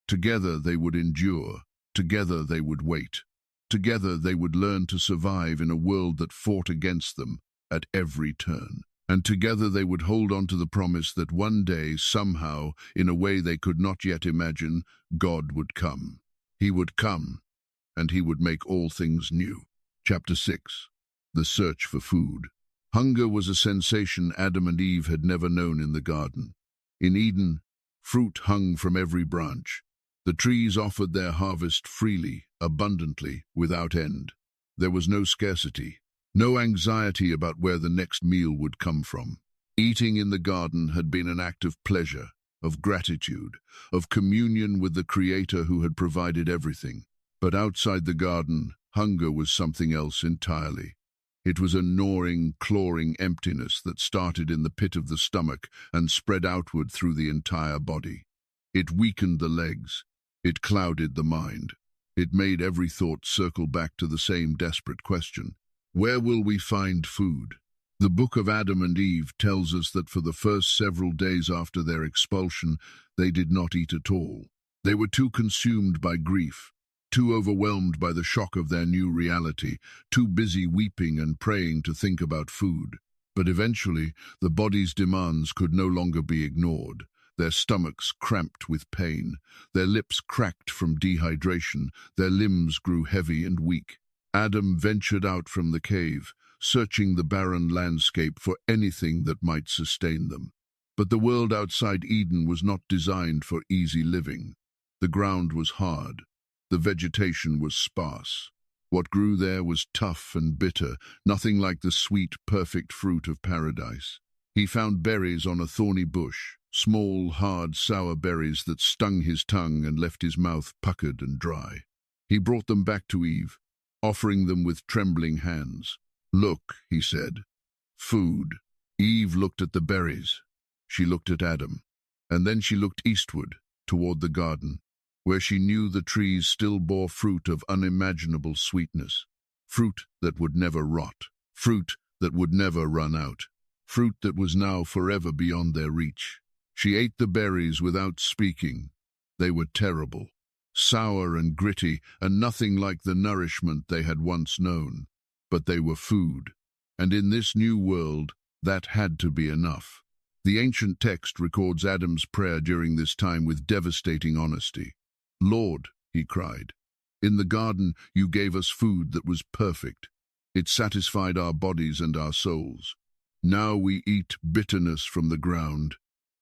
Together they would endure, together they would wait. Together they would learn to survive in a world that fought against them at every turn. And together they would hold on to the promise that one day, somehow, in a way they could not yet imagine, God would come. He would come, and he would make all things new. Chapter 6. The Search for Food. Hunger was a sensation Adam and Eve had never known in the garden. In Eden, fruit hung from every branch. The trees offered their harvest freely, abundantly, without end. There was no scarcity, no anxiety about where the next meal would come from. Eating in the garden had been an act of pleasure, of gratitude, of communion with the Creator who had provided everything. But outside the garden, hunger was something else entirely. It was a gnawing, clawing emptiness that started in the pit of the stomach and spread outward through the entire body. It weakened the legs. It clouded the mind. It made every thought circle back to the same desperate question: where will we find food? The book of Adam and Eve tells us that for the first several days after their expulsion, they did not eat at all. They were too consumed by grief, too overwhelmed by the shock of their new reality, too busy weeping and praying to think about food. But eventually, the body's demands could no longer be ignored. Their stomachs cramped with pain, their lips cracked from dehydration, their limbs grew heavy and weak. Adam ventured out from the cave, searching the barren landscape for anything that might sustain them. But the world outside Eden was not designed for easy living. The ground was hard. The vegetation was sparse. What grew there was tough and bitter, nothing like the sweet, perfect fruit of paradise. He found berries on a thorny bush, small, hard, sour berries that stung his tongue and left his mouth puckered and dry. He brought them back to Eve, offering them with trembling hands. "Look," he said, "food." Eve looked at the berries. She looked at Adam, and then she looked eastward, toward the garden, where she knew the trees still bore fruit of unimaginable sweetness, fruit that would never rot, fruit that would never run out, fruit that was now forever beyond their reach. She ate the berries without speaking. They were terrible, sour and gritty, and nothing like the nourishment they had once known. But they were food, and in this new world, that had to be enough. The ancient text records Adam's prayer during this time with devastating honesty. "Lord," he cried, "in the garden you gave us food that was perfect. It satisfied our bodies and our souls. Now we eat bitterness from the ground,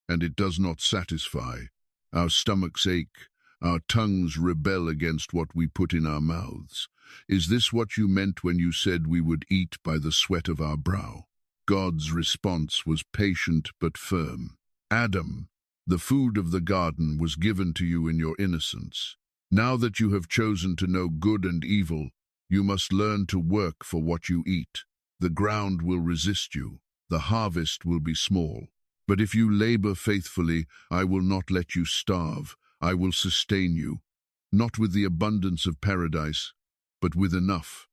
and it does not satisfy. Our stomachs ache, our tongues rebel against what we put in our mouths. Is this what you meant when you said we would eat by the sweat of our brow?" God's response was patient but firm. "Adam, the food of the garden was given to you in your innocence. Now that you have chosen to know good and evil, you must learn to work for what you eat. The ground will resist you. The harvest will be small. But if you labor faithfully, I will not let you starve. I will sustain you, not with the abundance of paradise, but with enough.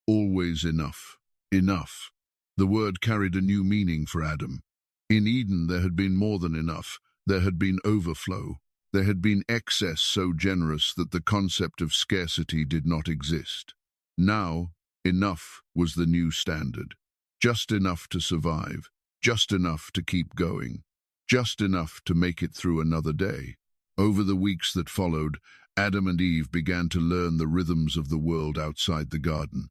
Always enough. Enough." The word carried a new meaning for Adam. In Eden there had been more than enough. There had been overflow. There had been excess so generous that the concept of scarcity did not exist. Now, enough was the new standard. Just enough to survive. Just enough to keep going. Just enough to make it through another day. Over the weeks that followed, Adam and Eve began to learn the rhythms of the world outside the garden.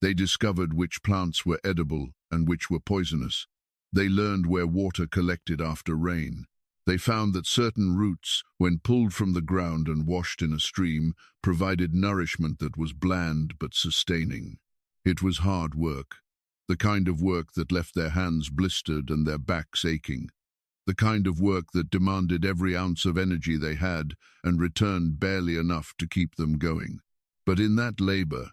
They discovered which plants were edible and which were poisonous. They learned where water collected after rain. They found that certain roots, when pulled from the ground and washed in a stream, provided nourishment that was bland but sustaining. It was hard work, the kind of work that left their hands blistered and their backs aching, the kind of work that demanded every ounce of energy they had and returned barely enough to keep them going. But in that labor,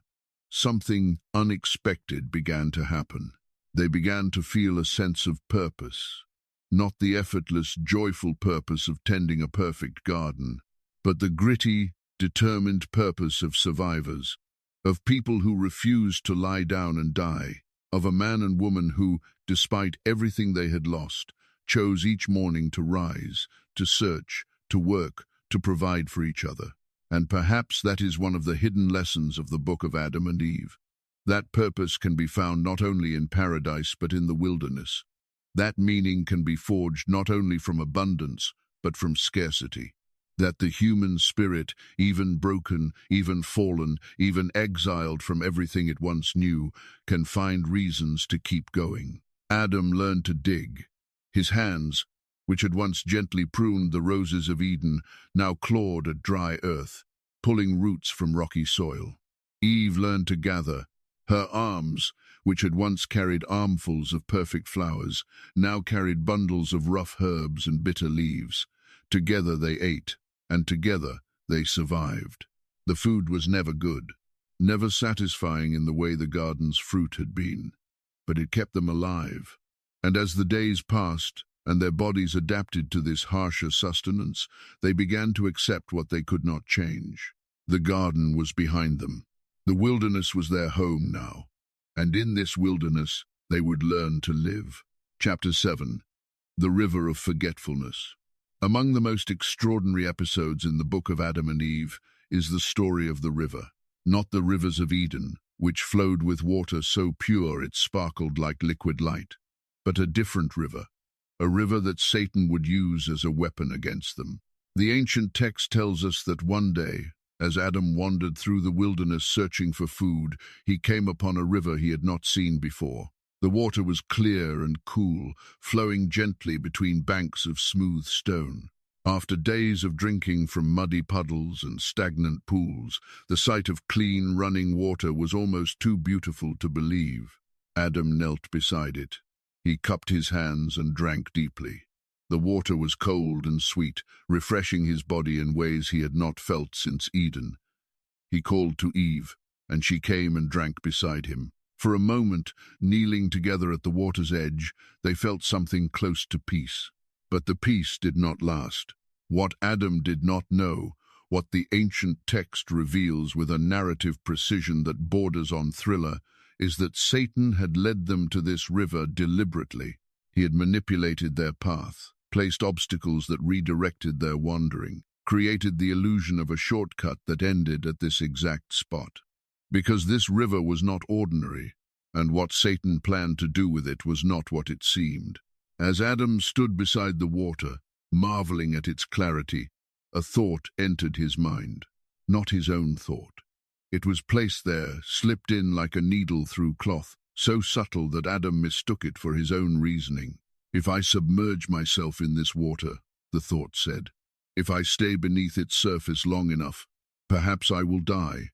something unexpected began to happen. They began to feel a sense of purpose, not the effortless, joyful purpose of tending a perfect garden, but the gritty, determined purpose of survivors, of people who refused to lie down and die, of a man and woman who, despite everything they had lost, chose each morning to rise, to search, to work, to provide for each other. And perhaps that is one of the hidden lessons of the book of Adam and Eve. That purpose can be found not only in paradise but in the wilderness. That meaning can be forged not only from abundance but from scarcity. That the human spirit, even broken, even fallen, even exiled from everything it once knew, can find reasons to keep going. Adam learned to dig. His hands, which had once gently pruned the roses of Eden, now clawed at dry earth, pulling roots from rocky soil. Eve learned to gather. Her arms, which had once carried armfuls of perfect flowers, now carried bundles of rough herbs and bitter leaves. Together they ate, and together they survived. The food was never good, never satisfying in the way the garden's fruit had been, but it kept them alive. And as the days passed, and their bodies adapted to this harsher sustenance, they began to accept what they could not change. The garden was behind them. The wilderness was their home now, and in this wilderness they would learn to live. Chapter 7. The River of Forgetfulness. Among the most extraordinary episodes in the book of Adam and Eve is the story of the river. Not the rivers of Eden, which flowed with water so pure it sparkled like liquid light, but a different river, a river that Satan would use as a weapon against them. The ancient text tells us that one day, as Adam wandered through the wilderness searching for food, he came upon a river he had not seen before. The water was clear and cool, flowing gently between banks of smooth stone. After days of drinking from muddy puddles and stagnant pools, the sight of clean, running water was almost too beautiful to believe. Adam knelt beside it. He cupped his hands and drank deeply. The water was cold and sweet, refreshing his body in ways he had not felt since Eden. He called to Eve, and she came and drank beside him. For a moment, kneeling together at the water's edge, they felt something close to peace. But the peace did not last. What Adam did not know, what the ancient text reveals with a narrative precision that borders on thriller, is that Satan had led them to this river deliberately. He had manipulated their path, placed obstacles that redirected their wandering, created the illusion of a shortcut that ended at this exact spot. Because this river was not ordinary, and what Satan planned to do with it was not what it seemed. As Adam stood beside the water, marveling at its clarity, a thought entered his mind, not his own thought. It was placed there, slipped in like a needle through cloth, so subtle that Adam mistook it for his own reasoning. "If I submerge myself in this water," the thought said, "if I stay beneath its surface long enough, perhaps I will die.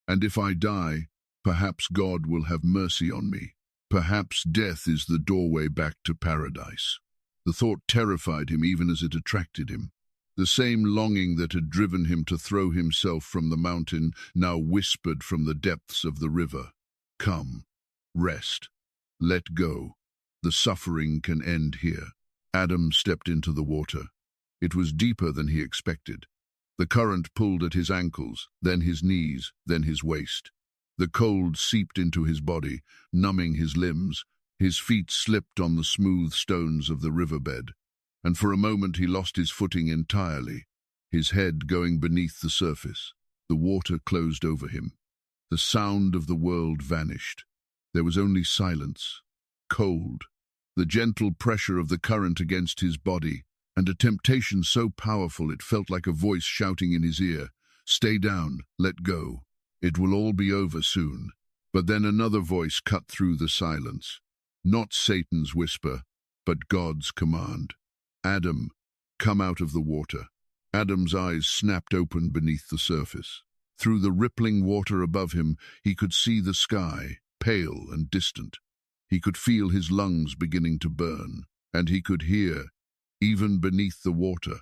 And if I die, perhaps God will have mercy on me. Perhaps death is the doorway back to paradise." The thought terrified him even as it attracted him. The same longing that had driven him to throw himself from the mountain now whispered from the depths of the river, "Come, rest, let go. The suffering can end here." Adam stepped into the water. It was deeper than he expected. The current pulled at his ankles, then his knees, then his waist. The cold seeped into his body, numbing his limbs. His feet slipped on the smooth stones of the riverbed, and for a moment he lost his footing entirely, his head going beneath the surface. The water closed over him. The sound of the world vanished. There was only silence, cold, the gentle pressure of the current against his body, and a temptation so powerful it felt like a voice shouting in his ear, "Stay down, let go. It will all be over soon." But then another voice cut through the silence. Not Satan's whisper, but God's command. "Adam, come out of the water." Adam's eyes snapped open beneath the surface. Through the rippling water above him, he could see the sky, pale and distant. He could feel his lungs beginning to burn, and he could hear, even beneath the water,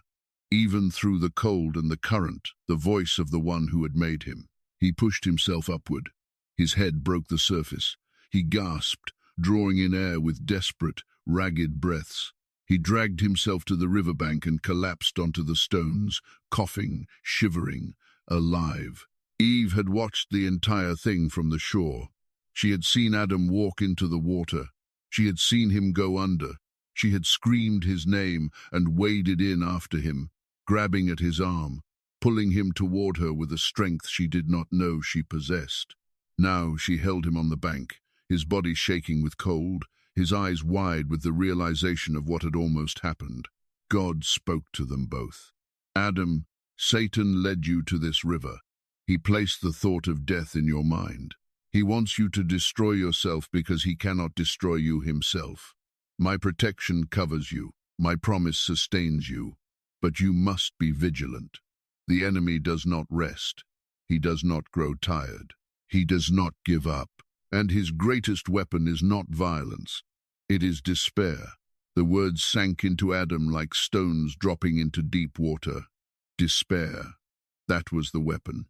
even through the cold and the current, the voice of the one who had made him. He pushed himself upward. His head broke the surface. He gasped, drawing in air with desperate, ragged breaths. He dragged himself to the riverbank and collapsed onto the stones, coughing, shivering, alive. Eve had watched the entire thing from the shore. She had seen Adam walk into the water. She had seen him go under. She had screamed his name and waded in after him, grabbing at his arm, pulling him toward her with a strength she did not know she possessed. Now she held him on the bank, his body shaking with cold, his eyes wide with the realization of what had almost happened. God spoke to them both. "Adam, Satan led you to this river. He placed the thought of death in your mind. He wants you to destroy yourself because he cannot destroy you himself. My protection covers you. My promise sustains you. But you must be vigilant. The enemy does not rest. He does not grow tired. He does not give up. And his greatest weapon is not violence. It is despair." The words sank into Adam like stones dropping into deep water. Despair. That was the weapon.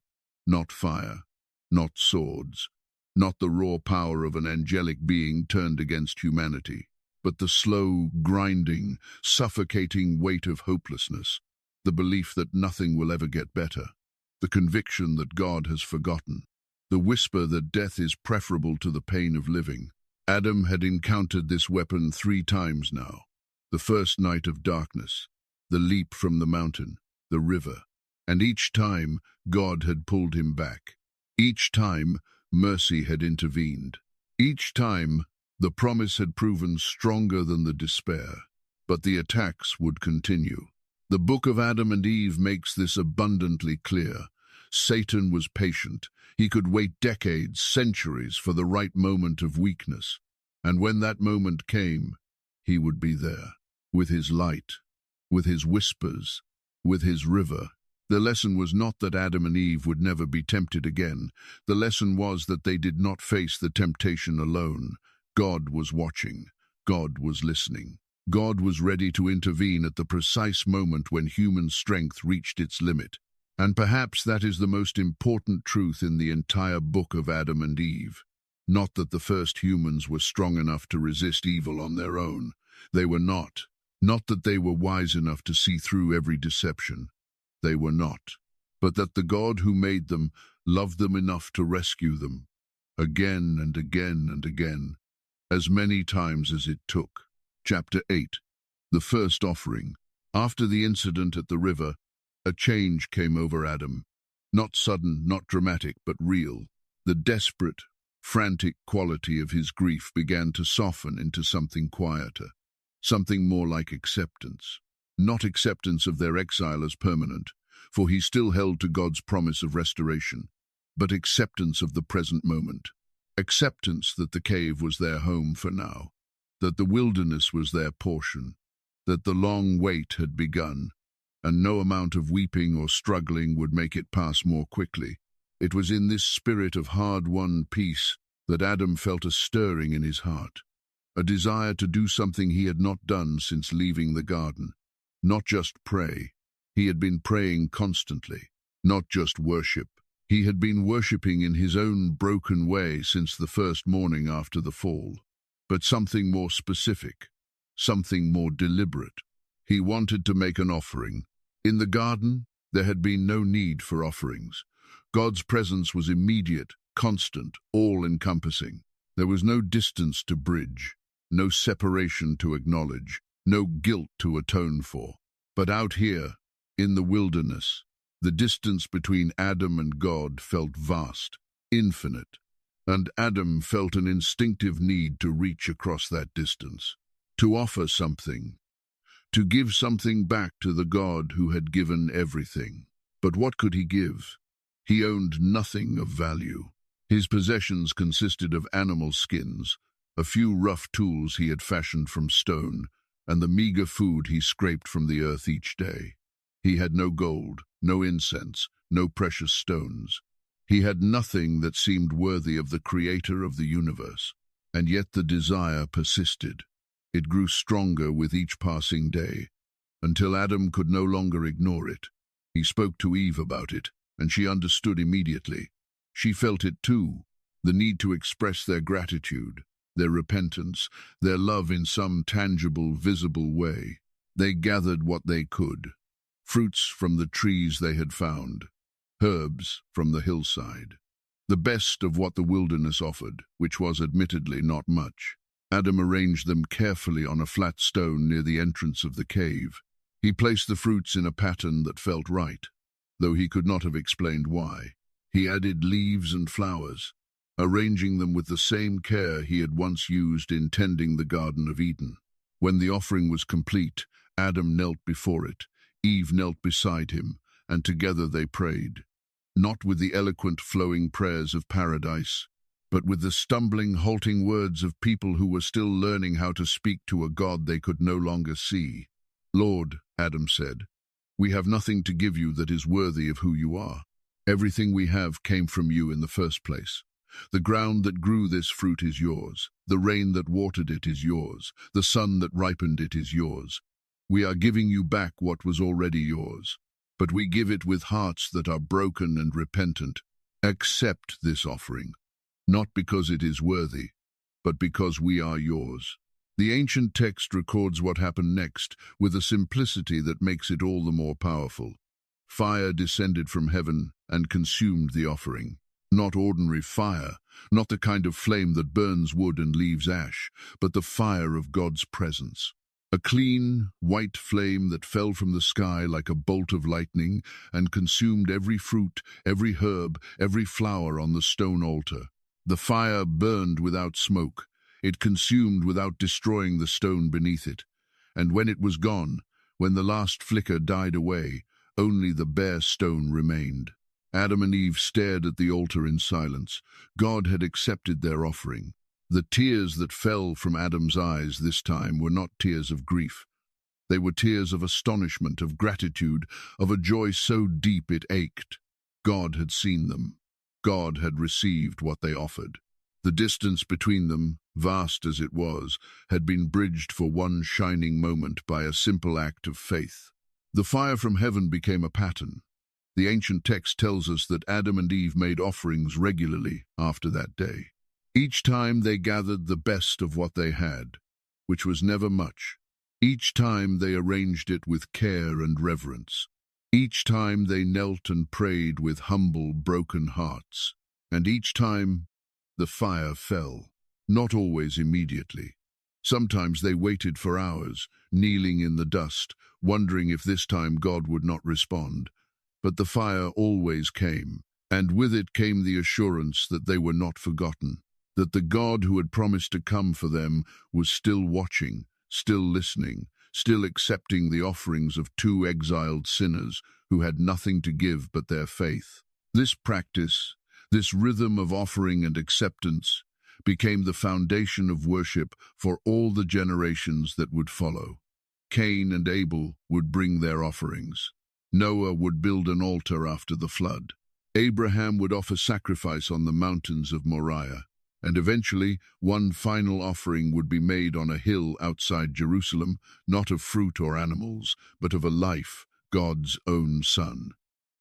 Not fire. Not swords. Not the raw power of an angelic being turned against humanity, but the slow, grinding, suffocating weight of hopelessness, the belief that nothing will ever get better, the conviction that God has forgotten, the whisper that death is preferable to the pain of living. Adam had encountered this weapon 3 times now. The first night of darkness, the leap from the mountain, the river, and each time God had pulled him back. Each time mercy had intervened. Each time the promise had proven stronger than the despair, but the attacks would continue. The book of Adam and Eve makes this abundantly clear. Satan was patient. He could wait decades, centuries for the right moment of weakness. And when that moment came, he would be there, with his light, with his whispers, with his river. The lesson was not that Adam and Eve would never be tempted again. The lesson was that they did not face the temptation alone. God was watching. God was listening. God was ready to intervene at the precise moment when human strength reached its limit. And perhaps that is the most important truth in the entire book of Adam and Eve. Not that the first humans were strong enough to resist evil on their own. They were not. Not that they were wise enough to see through every deception. They were not. But that the God who made them loved them enough to rescue them. Again and again and again. As many times as it took. Chapter 8. The first offering. After the incident at the river, a change came over Adam. Not sudden, not dramatic, but real. The desperate, frantic quality of his grief began to soften into something quieter, something more like acceptance. Not acceptance of their exile as permanent, for he still held to God's promise of restoration, but acceptance of the present moment. Acceptance that the cave was their home for now, that the wilderness was their portion, that the long wait had begun, and no amount of weeping or struggling would make it pass more quickly. It was in this spirit of hard-won peace that Adam felt a stirring in his heart, a desire to do something he had not done since leaving the garden. Not just pray. He had been praying constantly. Not just worship. He had been worshipping in his own broken way since the first morning after the fall. But something more specific, something more deliberate. He wanted to make an offering. In the garden, there had been no need for offerings. God's presence was immediate, constant, all-encompassing. There was no distance to bridge, no separation to acknowledge, no guilt to atone for. But out here, in the wilderness, the distance between Adam and God felt vast, infinite, and Adam felt an instinctive need to reach across that distance, to offer something, to give something back to the God who had given everything. But what could he give? He owned nothing of value. His possessions consisted of animal skins, a few rough tools he had fashioned from stone, and the meager food he scraped from the earth each day. He had no gold, no incense, no precious stones. He had nothing that seemed worthy of the Creator of the universe, and yet the desire persisted. It grew stronger with each passing day, until Adam could no longer ignore it. He spoke to Eve about it, and she understood immediately. She felt it too, the need to express their gratitude, their repentance, their love in some tangible, visible way. They gathered what they could. Fruits from the trees they had found, herbs from the hillside, the best of what the wilderness offered, which was admittedly not much. Adam arranged them carefully on a flat stone near the entrance of the cave. He placed the fruits in a pattern that felt right, though he could not have explained why. He added leaves and flowers, arranging them with the same care he had once used in tending the Garden of Eden. When the offering was complete, Adam knelt before it. Eve knelt beside him, and together they prayed, not with the eloquent, flowing prayers of paradise, but with the stumbling, halting words of people who were still learning how to speak to a God they could no longer see. "Lord," Adam said, "we have nothing to give you that is worthy of who you are. Everything we have came from you in the first place. The ground that grew this fruit is yours. The rain that watered it is yours. The sun that ripened it is yours. We are giving you back what was already yours, but we give it with hearts that are broken and repentant. Accept this offering, not because it is worthy, but because we are yours." The ancient text records what happened next with a simplicity that makes it all the more powerful. Fire descended from heaven and consumed the offering. Not ordinary fire, not the kind of flame that burns wood and leaves ash, but the fire of God's presence. A clean, white flame that fell from the sky like a bolt of lightning and consumed every fruit, every herb, every flower on the stone altar. The fire burned without smoke. It consumed without destroying the stone beneath it. And when it was gone, when the last flicker died away, only the bare stone remained. Adam and Eve stared at the altar in silence. God had accepted their offering. The tears that fell from Adam's eyes this time were not tears of grief. They were tears of astonishment, of gratitude, of a joy so deep it ached. God had seen them. God had received what they offered. The distance between them, vast as it was, had been bridged for one shining moment by a simple act of faith. The fire from heaven became a pattern. The ancient text tells us that Adam and Eve made offerings regularly after that day. Each time they gathered the best of what they had, which was never much. Each time they arranged it with care and reverence. Each time they knelt and prayed with humble, broken hearts. And each time the fire fell, not always immediately. Sometimes they waited for hours, kneeling in the dust, wondering if this time God would not respond. But the fire always came, and with it came the assurance that they were not forgotten, that the God who had promised to come for them was still watching, still listening, still accepting the offerings of two exiled sinners who had nothing to give but their faith. This practice, this rhythm of offering and acceptance, became the foundation of worship for all the generations that would follow. Cain and Abel would bring their offerings. Noah would build an altar after the flood. Abraham would offer sacrifice on the mountains of Moriah. And eventually, one final offering would be made on a hill outside Jerusalem, not of fruit or animals, but of a life, God's own Son.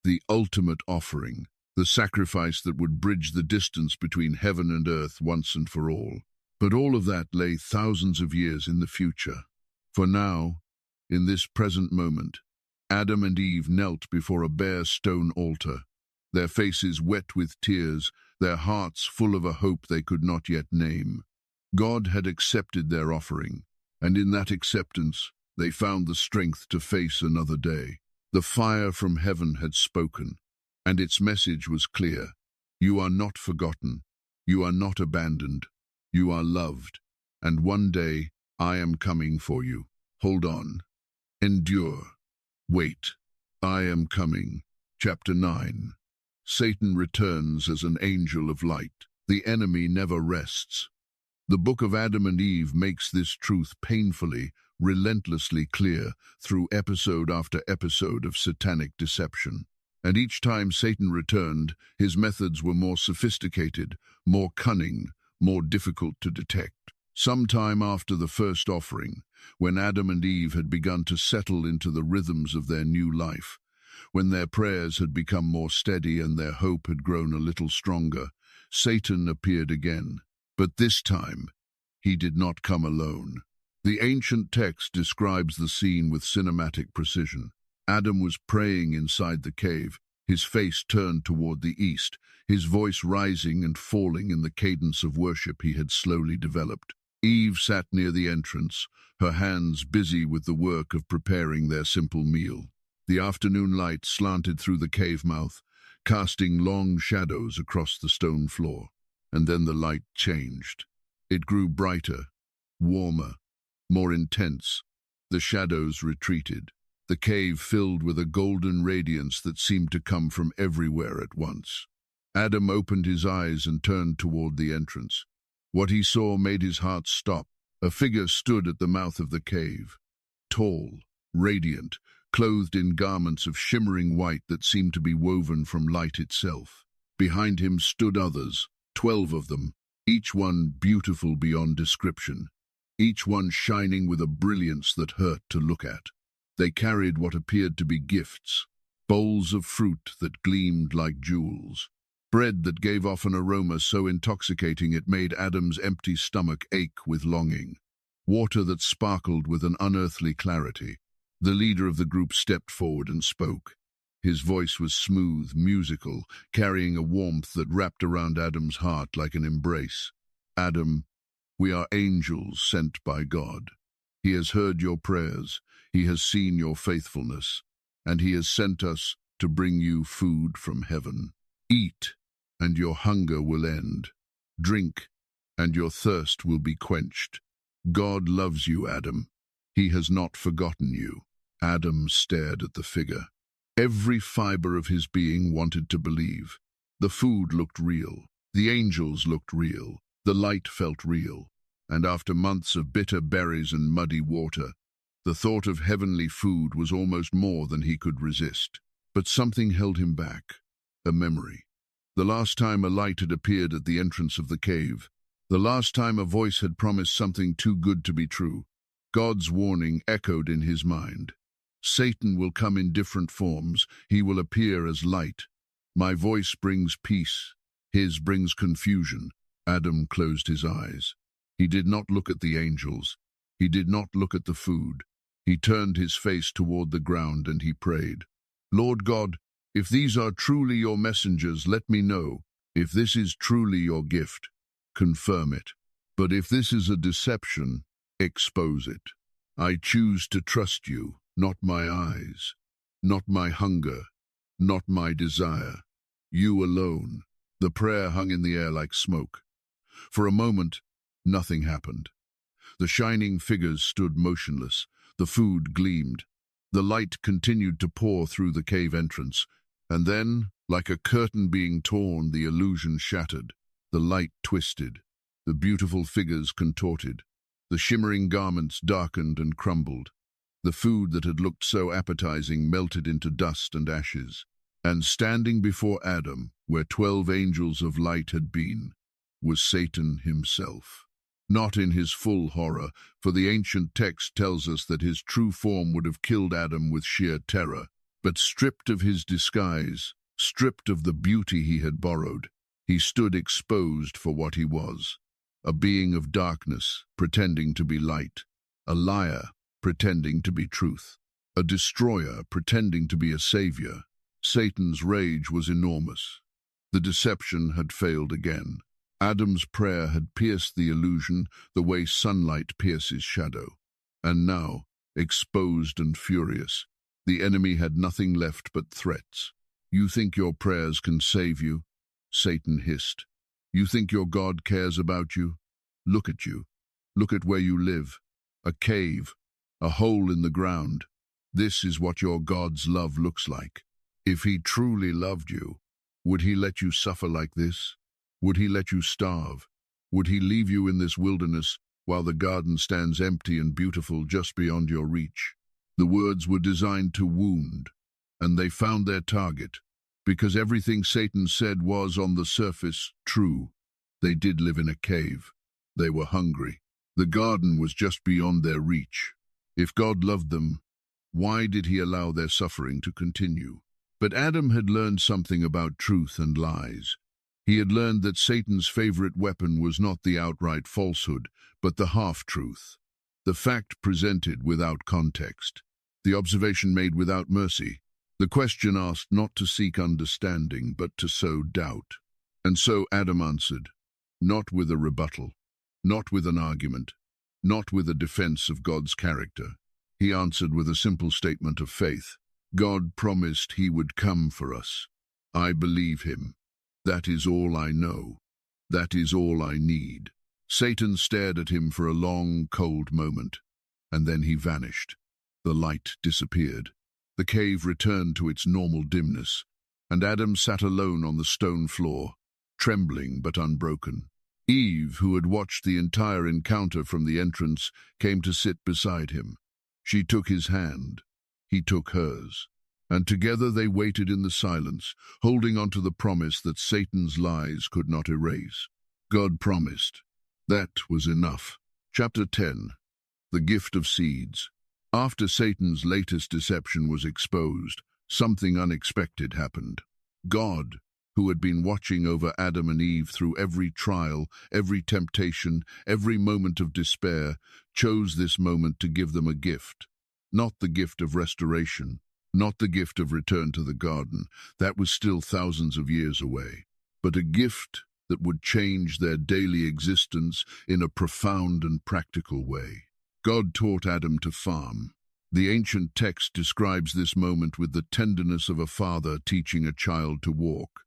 The ultimate offering, the sacrifice that would bridge the distance between heaven and earth once and for all. But all of that lay thousands of years in the future. For now, in this present moment, Adam and Eve knelt before a bare stone altar, their faces wet with tears, their hearts full of a hope they could not yet name. God had accepted their offering, and in that acceptance they found the strength to face another day. The fire from heaven had spoken, and its message was clear. You are not forgotten. You are not abandoned. You are loved. And one day I am coming for you. Hold on. Endure. Wait. I am coming. Chapter 9. Satan returns as an angel of light. The enemy never rests. The book of Adam and Eve makes this truth painfully, relentlessly clear through episode after episode of satanic deception. And each time Satan returned, his methods were more sophisticated, more cunning, more difficult to detect. Sometime after the first offering, when Adam and Eve had begun to settle into the rhythms of their new life, when their prayers had become more steady and their hope had grown a little stronger, Satan appeared again. But this time, he did not come alone. The ancient text describes the scene with cinematic precision. Adam was praying inside the cave, his face turned toward the east, his voice rising and falling in the cadence of worship he had slowly developed. Eve sat near the entrance, her hands busy with the work of preparing their simple meal. The afternoon light slanted through the cave mouth, casting long shadows across the stone floor. And then the light changed. It grew brighter, warmer, more intense. The shadows retreated. The cave filled with a golden radiance that seemed to come from everywhere at once. Adam opened his eyes and turned toward the entrance. What he saw made his heart stop. A figure stood at the mouth of the cave, tall, radiant, clothed in garments of shimmering white that seemed to be woven from light itself. Behind him stood others, 12 of them, each one beautiful beyond description, each one shining with a brilliance that hurt to look at. They carried what appeared to be gifts, bowls of fruit that gleamed like jewels, bread that gave off an aroma so intoxicating it made Adam's empty stomach ache with longing, water that sparkled with an unearthly clarity. The leader of the group stepped forward and spoke. His voice was smooth, musical, carrying a warmth that wrapped around Adam's heart like an embrace. Adam, we are angels sent by God. He has heard your prayers, he has seen your faithfulness, and he has sent us to bring you food from heaven. Eat, and your hunger will end. Drink, and your thirst will be quenched. God loves you, Adam. He has not forgotten you. Adam stared at the figure. Every fiber of his being wanted to believe. The food looked real. The angels looked real. The light felt real. And after months of bitter berries and muddy water, the thought of heavenly food was almost more than he could resist. But something held him back. A memory. The last time a light had appeared at the entrance of the cave. The last time a voice had promised something too good to be true. God's warning echoed in his mind. Satan will come in different forms. He will appear as light. My voice brings peace. His brings confusion. Adam closed his eyes. He did not look at the angels. He did not look at the food. He turned his face toward the ground and he prayed. Lord God, if these are truly your messengers, let me know. If this is truly your gift, confirm it. But if this is a deception, expose it. I choose to trust you, not my eyes, not my hunger, not my desire. You alone. The prayer hung in the air like smoke. For a moment, nothing happened. The shining figures stood motionless. The food gleamed. The light continued to pour through the cave entrance. And then, like a curtain being torn, the illusion shattered. The light twisted. The beautiful figures contorted. The shimmering garments darkened and crumbled. The food that had looked so appetizing melted into dust and ashes. And standing before Adam, where 12 angels of light had been, was Satan himself. Not in his full horror, for the ancient text tells us that his true form would have killed Adam with sheer terror, but stripped of his disguise, stripped of the beauty he had borrowed, he stood exposed for what he was, a being of darkness, pretending to be light, a liar, pretending to be truth, a destroyer, pretending to be a savior. Satan's rage was enormous. The deception had failed again. Adam's prayer had pierced the illusion the way sunlight pierces shadow. And now, exposed and furious, the enemy had nothing left but threats. You think your prayers can save you? Satan hissed. You think your God cares about you? Look at you. Look at where you live. A cave, a hole in the ground. This is what your God's love looks like. If he truly loved you, would he let you suffer like this? Would he let you starve? Would he leave you in this wilderness while the garden stands empty and beautiful just beyond your reach? The words were designed to wound, and they found their target, because everything Satan said was, on the surface, true. They did live in a cave. They were hungry. The garden was just beyond their reach. If God loved them, why did he allow their suffering to continue? But Adam had learned something about truth and lies. He had learned that Satan's favorite weapon was not the outright falsehood, but the half-truth, the fact presented without context, the observation made without mercy, the question asked not to seek understanding, but to sow doubt. And so Adam answered, not with a rebuttal, not with an argument, not with a defense of God's character. He answered with a simple statement of faith. God promised he would come for us. I believe him. That is all I know. That is all I need. Satan stared at him for a long, cold moment, and then he vanished. The light disappeared. The cave returned to its normal dimness, and Adam sat alone on the stone floor, trembling but unbroken. Eve, who had watched the entire encounter from the entrance, came to sit beside him. She took his hand. He took hers. And together they waited in the silence, holding on to the promise that Satan's lies could not erase. God promised. That was enough. Chapter 10. The Gift of Seeds. After Satan's latest deception was exposed, something unexpected happened. God, who had been watching over Adam and Eve through every trial, every temptation, every moment of despair, chose this moment to give them a gift. Not the gift of restoration, not the gift of return to the garden, that was still thousands of years away, but a gift that would change their daily existence in a profound and practical way. God taught Adam to farm. The ancient text describes this moment with the tenderness of a father teaching a child to walk.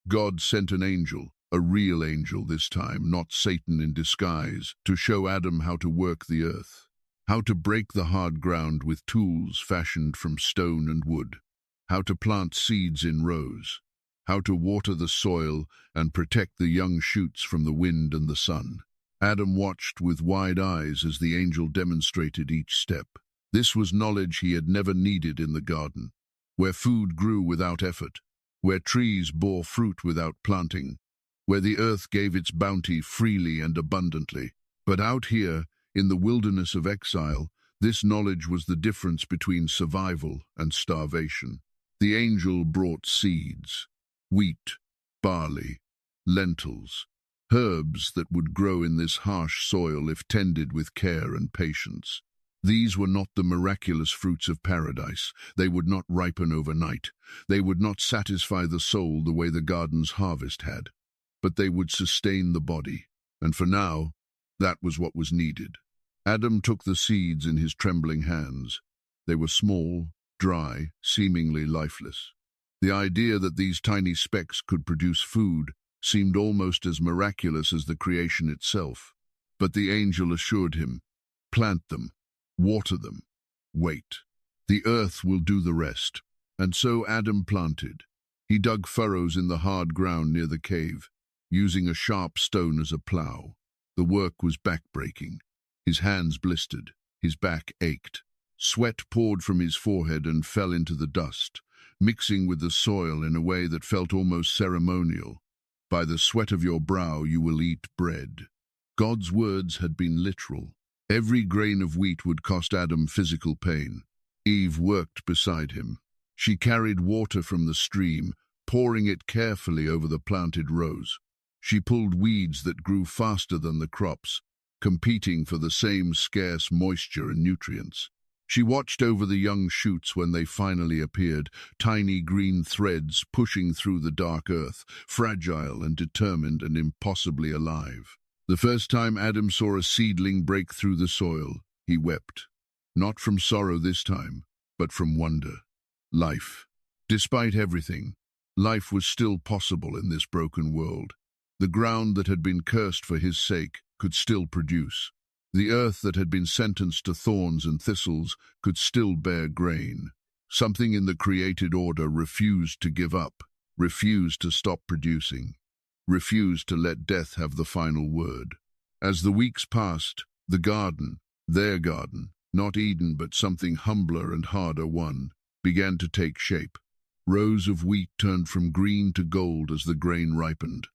God sent an angel, a real angel this time, not Satan in disguise, to show Adam how to work the earth, how to break the hard ground with tools fashioned from stone and wood, how to plant seeds in rows, how to water the soil and protect the young shoots from the wind and the sun. Adam watched with wide eyes as the angel demonstrated each step. This was knowledge he had never needed in the garden, where food grew without effort, where trees bore fruit without planting, where the earth gave its bounty freely and abundantly. But out here, in the wilderness of exile, this knowledge was the difference between survival and starvation. The angel brought seeds, wheat, barley, lentils, herbs that would grow in this harsh soil if tended with care and patience. These were not the miraculous fruits of paradise. They would not ripen overnight. They would not satisfy the soul the way the garden's harvest had. But they would sustain the body. And for now, that was what was needed. Adam took the seeds in his trembling hands. They were small, dry, seemingly lifeless. The idea that these tiny specks could produce food seemed almost as miraculous as the creation itself. But the angel assured him, "Plant them, water them, wait. The earth will do the rest." And so Adam planted. He dug furrows in the hard ground near the cave, using a sharp stone as a plough. The work was back-breaking. His hands blistered, his back ached. Sweat poured from his forehead and fell into the dust, mixing with the soil in a way that felt almost ceremonial. "By the sweat of your brow you will eat bread." God's words had been literal. Every grain of wheat would cost Adam physical pain. Eve worked beside him. She carried water from the stream, pouring it carefully over the planted rows. She pulled weeds that grew faster than the crops, competing for the same scarce moisture and nutrients. She watched over the young shoots when they finally appeared, tiny green threads pushing through the dark earth, fragile and determined and impossibly alive. The first time Adam saw a seedling break through the soil, he wept. Not from sorrow this time, but from wonder. Life. Despite everything, life was still possible in this broken world. The ground that had been cursed for his sake could still produce. The earth that had been sentenced to thorns and thistles could still bear grain. Something in the created order refused to give up, refused to stop producing, refused to let death have the final word. As the weeks passed, the garden, their garden, not Eden but something humbler and harder won, began to take shape. Rows of wheat turned from green to gold as the grain ripened.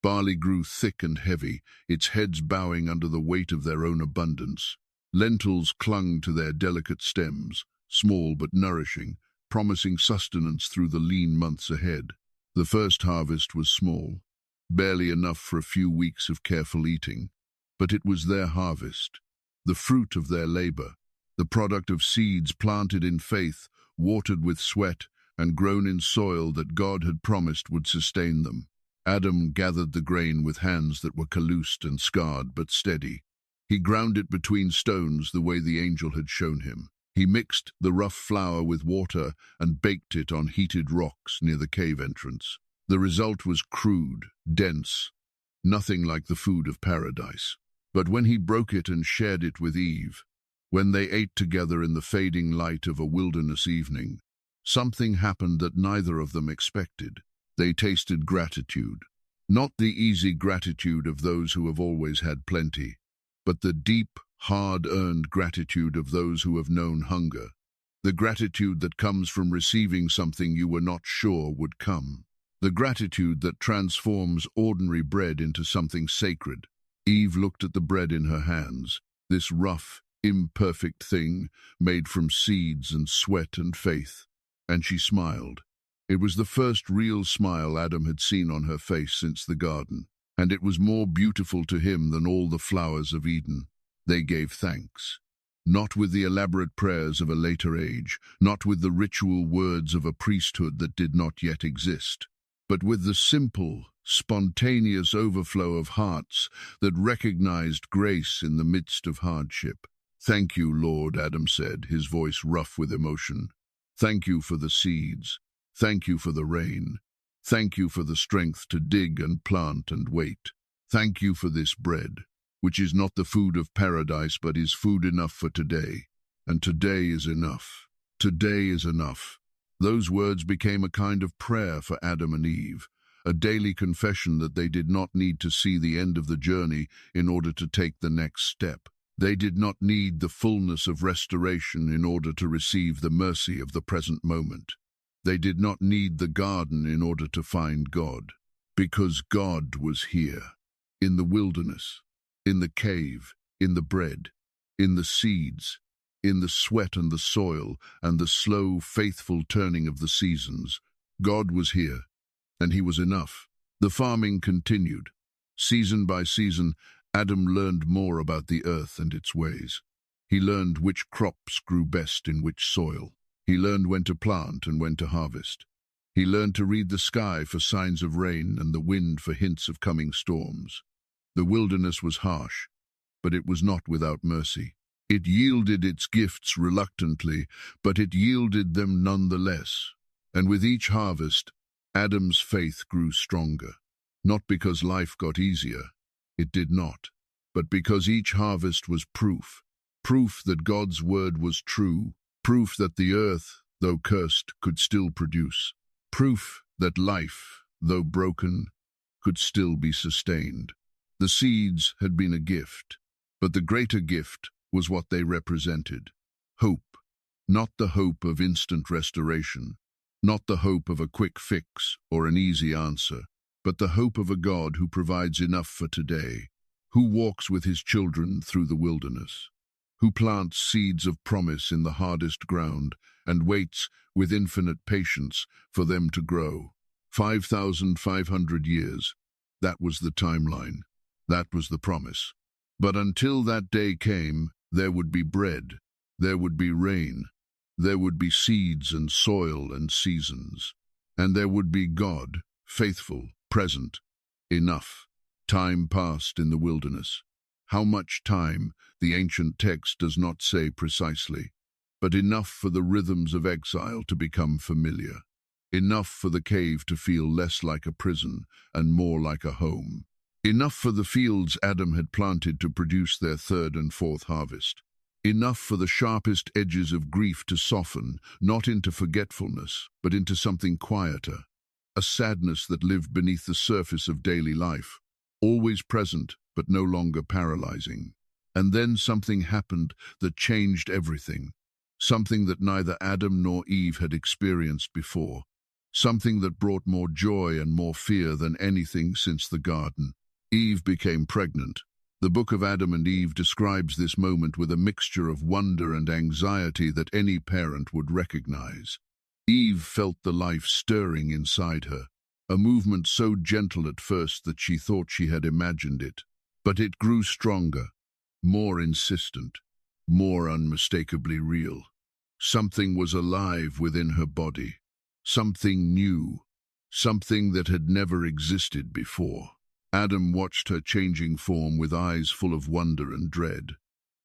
Barley grew thick and heavy, its heads bowing under the weight of their own abundance. Lentils clung to their delicate stems, small but nourishing, promising sustenance through the lean months ahead. The first harvest was small, barely enough for a few weeks of careful eating, but it was their harvest, the fruit of their labor, the product of seeds planted in faith, watered with sweat, and grown in soil that God had promised would sustain them. Adam gathered the grain with hands that were calloused and scarred but steady. He ground it between stones the way the angel had shown him. He mixed the rough flour with water and baked it on heated rocks near the cave entrance. The result was crude, dense, nothing like the food of paradise. But when he broke it and shared it with Eve, when they ate together in the fading light of a wilderness evening, something happened that neither of them expected. They tasted gratitude, not the easy gratitude of those who have always had plenty, but the deep, hard-earned gratitude of those who have known hunger, the gratitude that comes from receiving something you were not sure would come, the gratitude that transforms ordinary bread into something sacred. Eve looked at the bread in her hands, this rough, imperfect thing made from seeds and sweat and faith, and she smiled. It was the first real smile Adam had seen on her face since the garden, and it was more beautiful to him than all the flowers of Eden. They gave thanks, not with the elaborate prayers of a later age, not with the ritual words of a priesthood that did not yet exist, but with the simple, spontaneous overflow of hearts that recognized grace in the midst of hardship. "Thank you, Lord," Adam said, his voice rough with emotion. "Thank you for the seeds. Thank you for the rain. Thank you for the strength to dig and plant and wait. Thank you for this bread, which is not the food of paradise but is food enough for today. And today is enough. Today is enough." Those words became a kind of prayer for Adam and Eve, a daily confession that they did not need to see the end of the journey in order to take the next step. They did not need the fullness of restoration in order to receive the mercy of the present moment. They did not need the garden in order to find God, because God was here, in the wilderness, in the cave, in the bread, in the seeds, in the sweat and the soil, and the slow, faithful turning of the seasons. God was here, and he was enough. The farming continued. Season by season, Adam learned more about the earth and its ways. He learned which crops grew best in which soil. He learned when to plant and when to harvest. He learned to read the sky for signs of rain and the wind for hints of coming storms. The wilderness was harsh, but it was not without mercy. It yielded its gifts reluctantly, but it yielded them nonetheless. And with each harvest, Adam's faith grew stronger. Not because life got easier, it did not, but because each harvest was proof that God's word was true, proof that the earth, though cursed, could still produce, proof that life, though broken, could still be sustained. The seeds had been a gift, but the greater gift was what they represented. Hope, not the hope of instant restoration, not the hope of a quick fix or an easy answer, but the hope of a God who provides enough for today, who walks with his children through the wilderness, who plants seeds of promise in the hardest ground and waits with infinite patience for them to grow. 5,500 years, that was the timeline, that was the promise. But until that day came, there would be bread, there would be rain, there would be seeds and soil and seasons, and there would be God, faithful, present, enough. Time passed in the wilderness. How much time, the ancient text does not say precisely, but enough for the rhythms of exile to become familiar, enough for the cave to feel less like a prison and more like a home, enough for the fields Adam had planted to produce their third and fourth harvest, enough for the sharpest edges of grief to soften, not into forgetfulness, but into something quieter, a sadness that lived beneath the surface of daily life, always present but no longer paralyzing. And then something happened that changed everything, something that neither Adam nor Eve had experienced before, something that brought more joy and more fear than anything since the garden. Eve became pregnant. The book of Adam and Eve describes this moment with a mixture of wonder and anxiety that any parent would recognize. Eve felt the life stirring inside her, a movement so gentle at first that she thought she had imagined it. But it grew stronger, more insistent, more unmistakably real. Something was alive within her body, something new, something that had never existed before. Adam watched her changing form with eyes full of wonder and dread.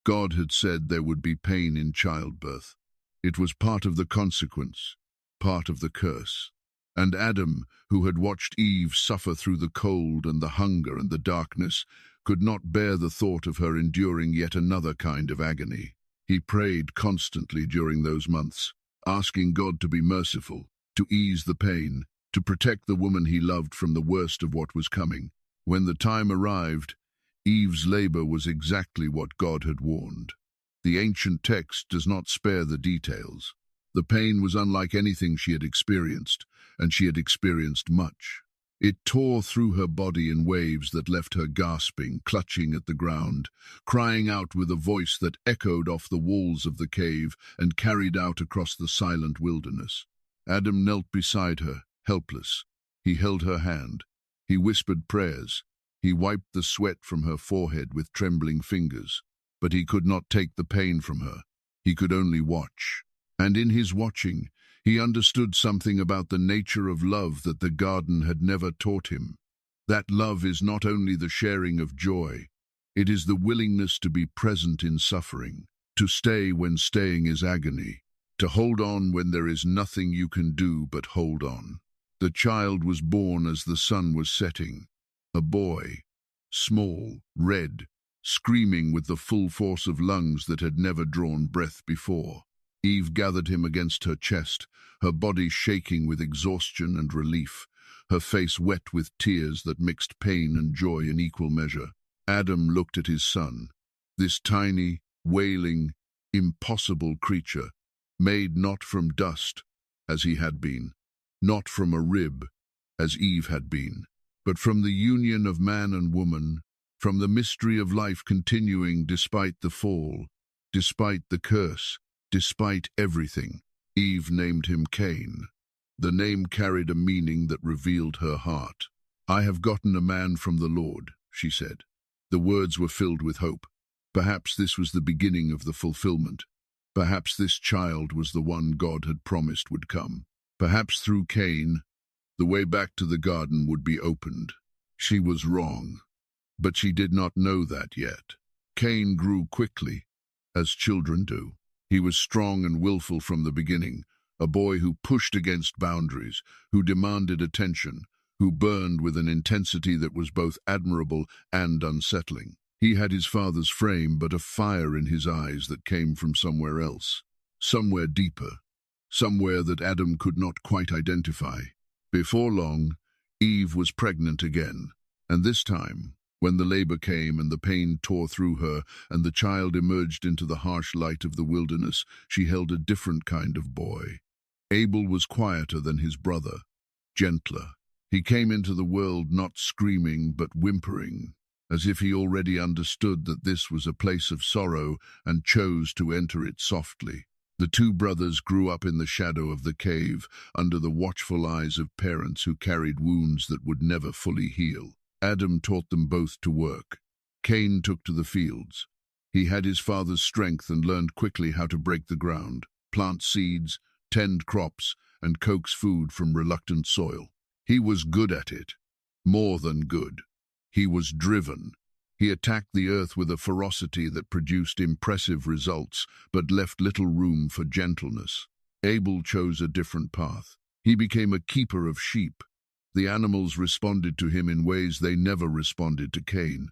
God had said there would be pain in childbirth. It was part of the consequence, part of the curse. And Adam, who had watched Eve suffer through the cold and the hunger and the darkness, could not bear the thought of her enduring yet another kind of agony. He prayed constantly during those months, asking God to be merciful, to ease the pain, to protect the woman he loved from the worst of what was coming. When the time arrived, Eve's labor was exactly what God had warned. The ancient text does not spare the details. The pain was unlike anything she had experienced, and she had experienced much. It tore through her body in waves that left her gasping, clutching at the ground, crying out with a voice that echoed off the walls of the cave and carried out across the silent wilderness. Adam knelt beside her, helpless. He held her hand. He whispered prayers. He wiped the sweat from her forehead with trembling fingers. But he could not take the pain from her. He could only watch. And in his watching, he understood something about the nature of love that the garden had never taught him. That love is not only the sharing of joy, it is the willingness to be present in suffering, to stay when staying is agony, to hold on when there is nothing you can do but hold on. The child was born as the sun was setting, a boy, small, red, screaming with the full force of lungs that had never drawn breath before. Eve gathered him against her chest, her body shaking with exhaustion and relief, her face wet with tears that mixed pain and joy in equal measure. Adam looked at his son, this tiny, wailing, impossible creature, made not from dust, as he had been, not from a rib, as Eve had been, but from the union of man and woman, from the mystery of life continuing despite the fall, despite the curse, despite everything. Eve named him Cain. The name carried a meaning that revealed her heart. "I have gotten a man from the Lord," she said. The words were filled with hope. Perhaps this was the beginning of the fulfillment. Perhaps this child was the one God had promised would come. Perhaps through Cain, the way back to the garden would be opened. She was wrong, but she did not know that yet. Cain grew quickly, as children do. He was strong and willful from the beginning, a boy who pushed against boundaries, who demanded attention, who burned with an intensity that was both admirable and unsettling. He had his father's frame, but a fire in his eyes that came from somewhere else, somewhere deeper, somewhere that Adam could not quite identify. Before long, Eve was pregnant again, and this time, when the labor came and the pain tore through her and the child emerged into the harsh light of the wilderness, she held a different kind of boy. Abel was quieter than his brother, gentler. He came into the world not screaming but whimpering, as if he already understood that this was a place of sorrow and chose to enter it softly. The two brothers grew up in the shadow of the cave, under the watchful eyes of parents who carried wounds that would never fully heal. Adam taught them both to work. Cain took to the fields. He had his father's strength and learned quickly how to break the ground, plant seeds, tend crops, and coax food from reluctant soil. He was good at it, more than good. He was driven. He attacked the earth with a ferocity that produced impressive results, but left little room for gentleness. Abel chose a different path. He became a keeper of sheep. The animals responded to him in ways they never responded to Cain.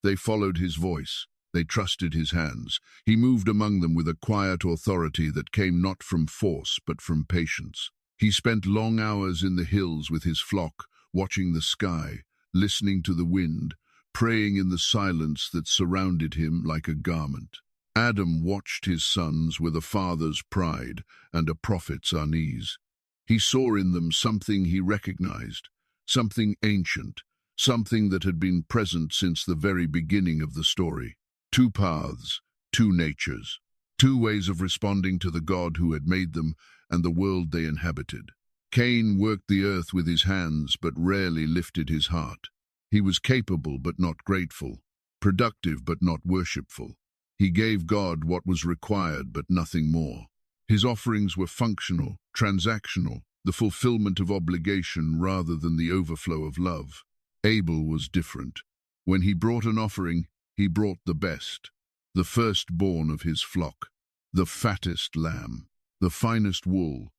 They followed his voice. They trusted his hands. He moved among them with a quiet authority that came not from force but from patience. He spent long hours in the hills with his flock, watching the sky, listening to the wind, praying in the silence that surrounded him like a garment. Adam watched his sons with a father's pride and a prophet's unease. He saw in them something he recognized, something ancient, something that had been present since the very beginning of the story. Two paths, two natures, two ways of responding to the God who had made them and the world they inhabited. Cain worked the earth with his hands but rarely lifted his heart. He was capable but not grateful, productive but not worshipful. He gave God what was required but nothing more. His offerings were functional, transactional, the fulfillment of obligation rather than the overflow of love. Abel was different. When he brought an offering, he brought the best, the firstborn of his flock, the fattest lamb, the finest wool.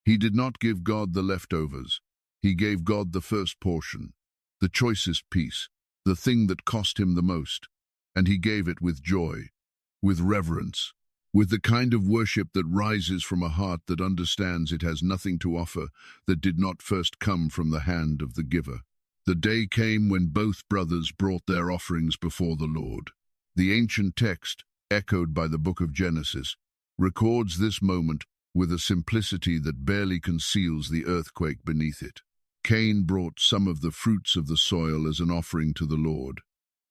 He did not give God the leftovers. He gave God the first portion, the choicest piece, the thing that cost him the most, and he gave it with joy, with reverence, with the kind of worship that rises from a heart that understands it has nothing to offer that did not first come from the hand of the giver. The day came when both brothers brought their offerings before the Lord. The ancient text, echoed by the book of Genesis, records this moment with a simplicity that barely conceals the earthquake beneath it. Cain brought some of the fruits of the soil as an offering to the Lord.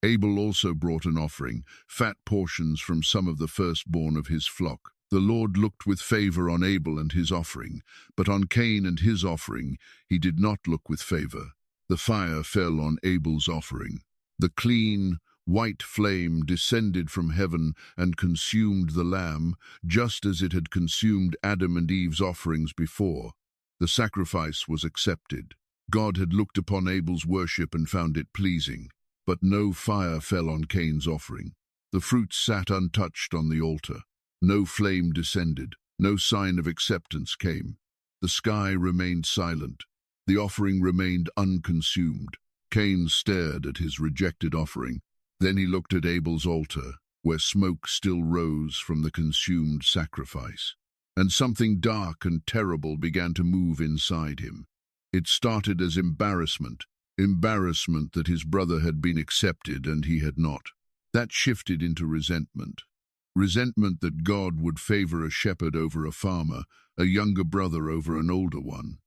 Abel also brought an offering, fat portions from some of the firstborn of his flock. The Lord looked with favor on Abel and his offering, but on Cain and his offering he did not look with favor. The fire fell on Abel's offering. The clean, white flame descended from heaven and consumed the lamb, just as it had consumed Adam and Eve's offerings before. The sacrifice was accepted. God had looked upon Abel's worship and found it pleasing. But no fire fell on Cain's offering. The fruit sat untouched on the altar. No flame descended. No sign of acceptance came. The sky remained silent. The offering remained unconsumed. Cain stared at his rejected offering. Then he looked at Abel's altar, where smoke still rose from the consumed sacrifice. And something dark and terrible began to move inside him. It started as embarrassment that his brother had been accepted and he had not. That shifted into resentment. Resentment that God would favor a shepherd over a farmer, a younger brother over an older one,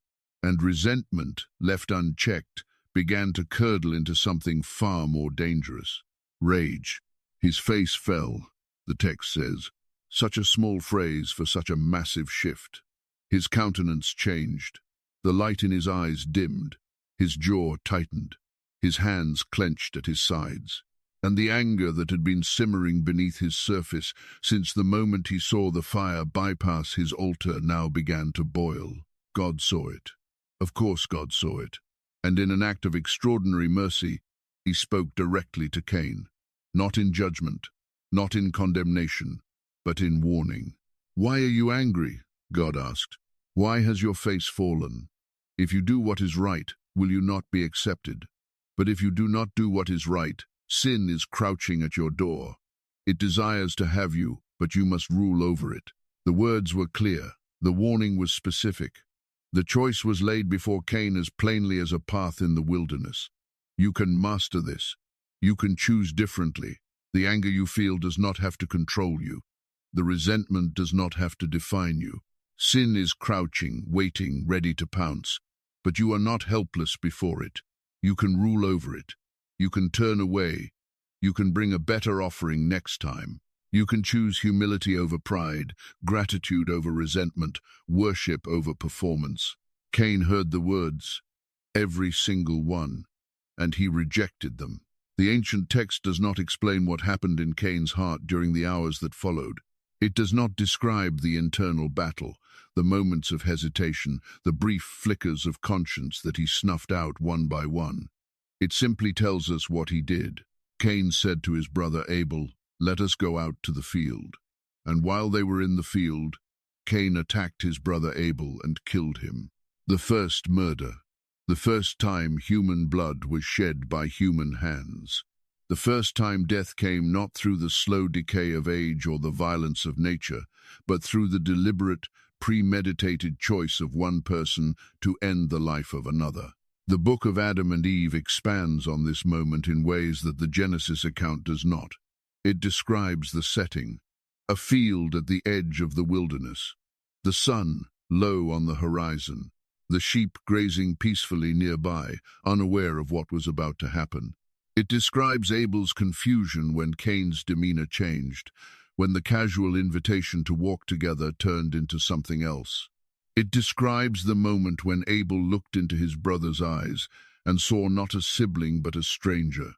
and resentment, left unchecked, began to curdle into something far more dangerous. Rage. His face fell, the text says, such a small phrase for such a massive shift. His countenance changed. The light in his eyes dimmed. His jaw tightened. His hands clenched at his sides. And the anger that had been simmering beneath his surface since the moment he saw the fire bypass his altar now began to boil. God saw it. Of course God saw it. And in an act of extraordinary mercy, he spoke directly to Cain. Not in judgment, not in condemnation, but in warning. "Why are you angry?" God asked. "Why has your face fallen? If you do what is right, will you not be accepted? But if you do not do what is right, sin is crouching at your door. It desires to have you, but you must rule over it." The words were clear. The warning was specific. The choice was laid before Cain as plainly as a path in the wilderness. You can master this. You can choose differently. The anger you feel does not have to control you. The resentment does not have to define you. Sin is crouching, waiting, ready to pounce. But you are not helpless before it. You can rule over it. You can turn away. You can bring a better offering next time. You can choose humility over pride, gratitude over resentment, worship over performance. Cain heard the words, every single one, and he rejected them. The ancient text does not explain what happened in Cain's heart during the hours that followed. It does not describe the internal battle, the moments of hesitation, the brief flickers of conscience that he snuffed out one by one. It simply tells us what he did. Cain said to his brother Abel, "Let us go out to the field." And while they were in the field, Cain attacked his brother Abel and killed him. The first murder. The first time human blood was shed by human hands. The first time death came not through the slow decay of age or the violence of nature, but through the deliberate, premeditated choice of one person to end the life of another. The book of Adam and Eve expands on this moment in ways that the Genesis account does not. It describes the setting, a field at the edge of the wilderness, the sun low on the horizon, the sheep grazing peacefully nearby, unaware of what was about to happen. It describes Abel's confusion when Cain's demeanor changed, when the casual invitation to walk together turned into something else. It describes the moment when Abel looked into his brother's eyes and saw not a sibling but a stranger,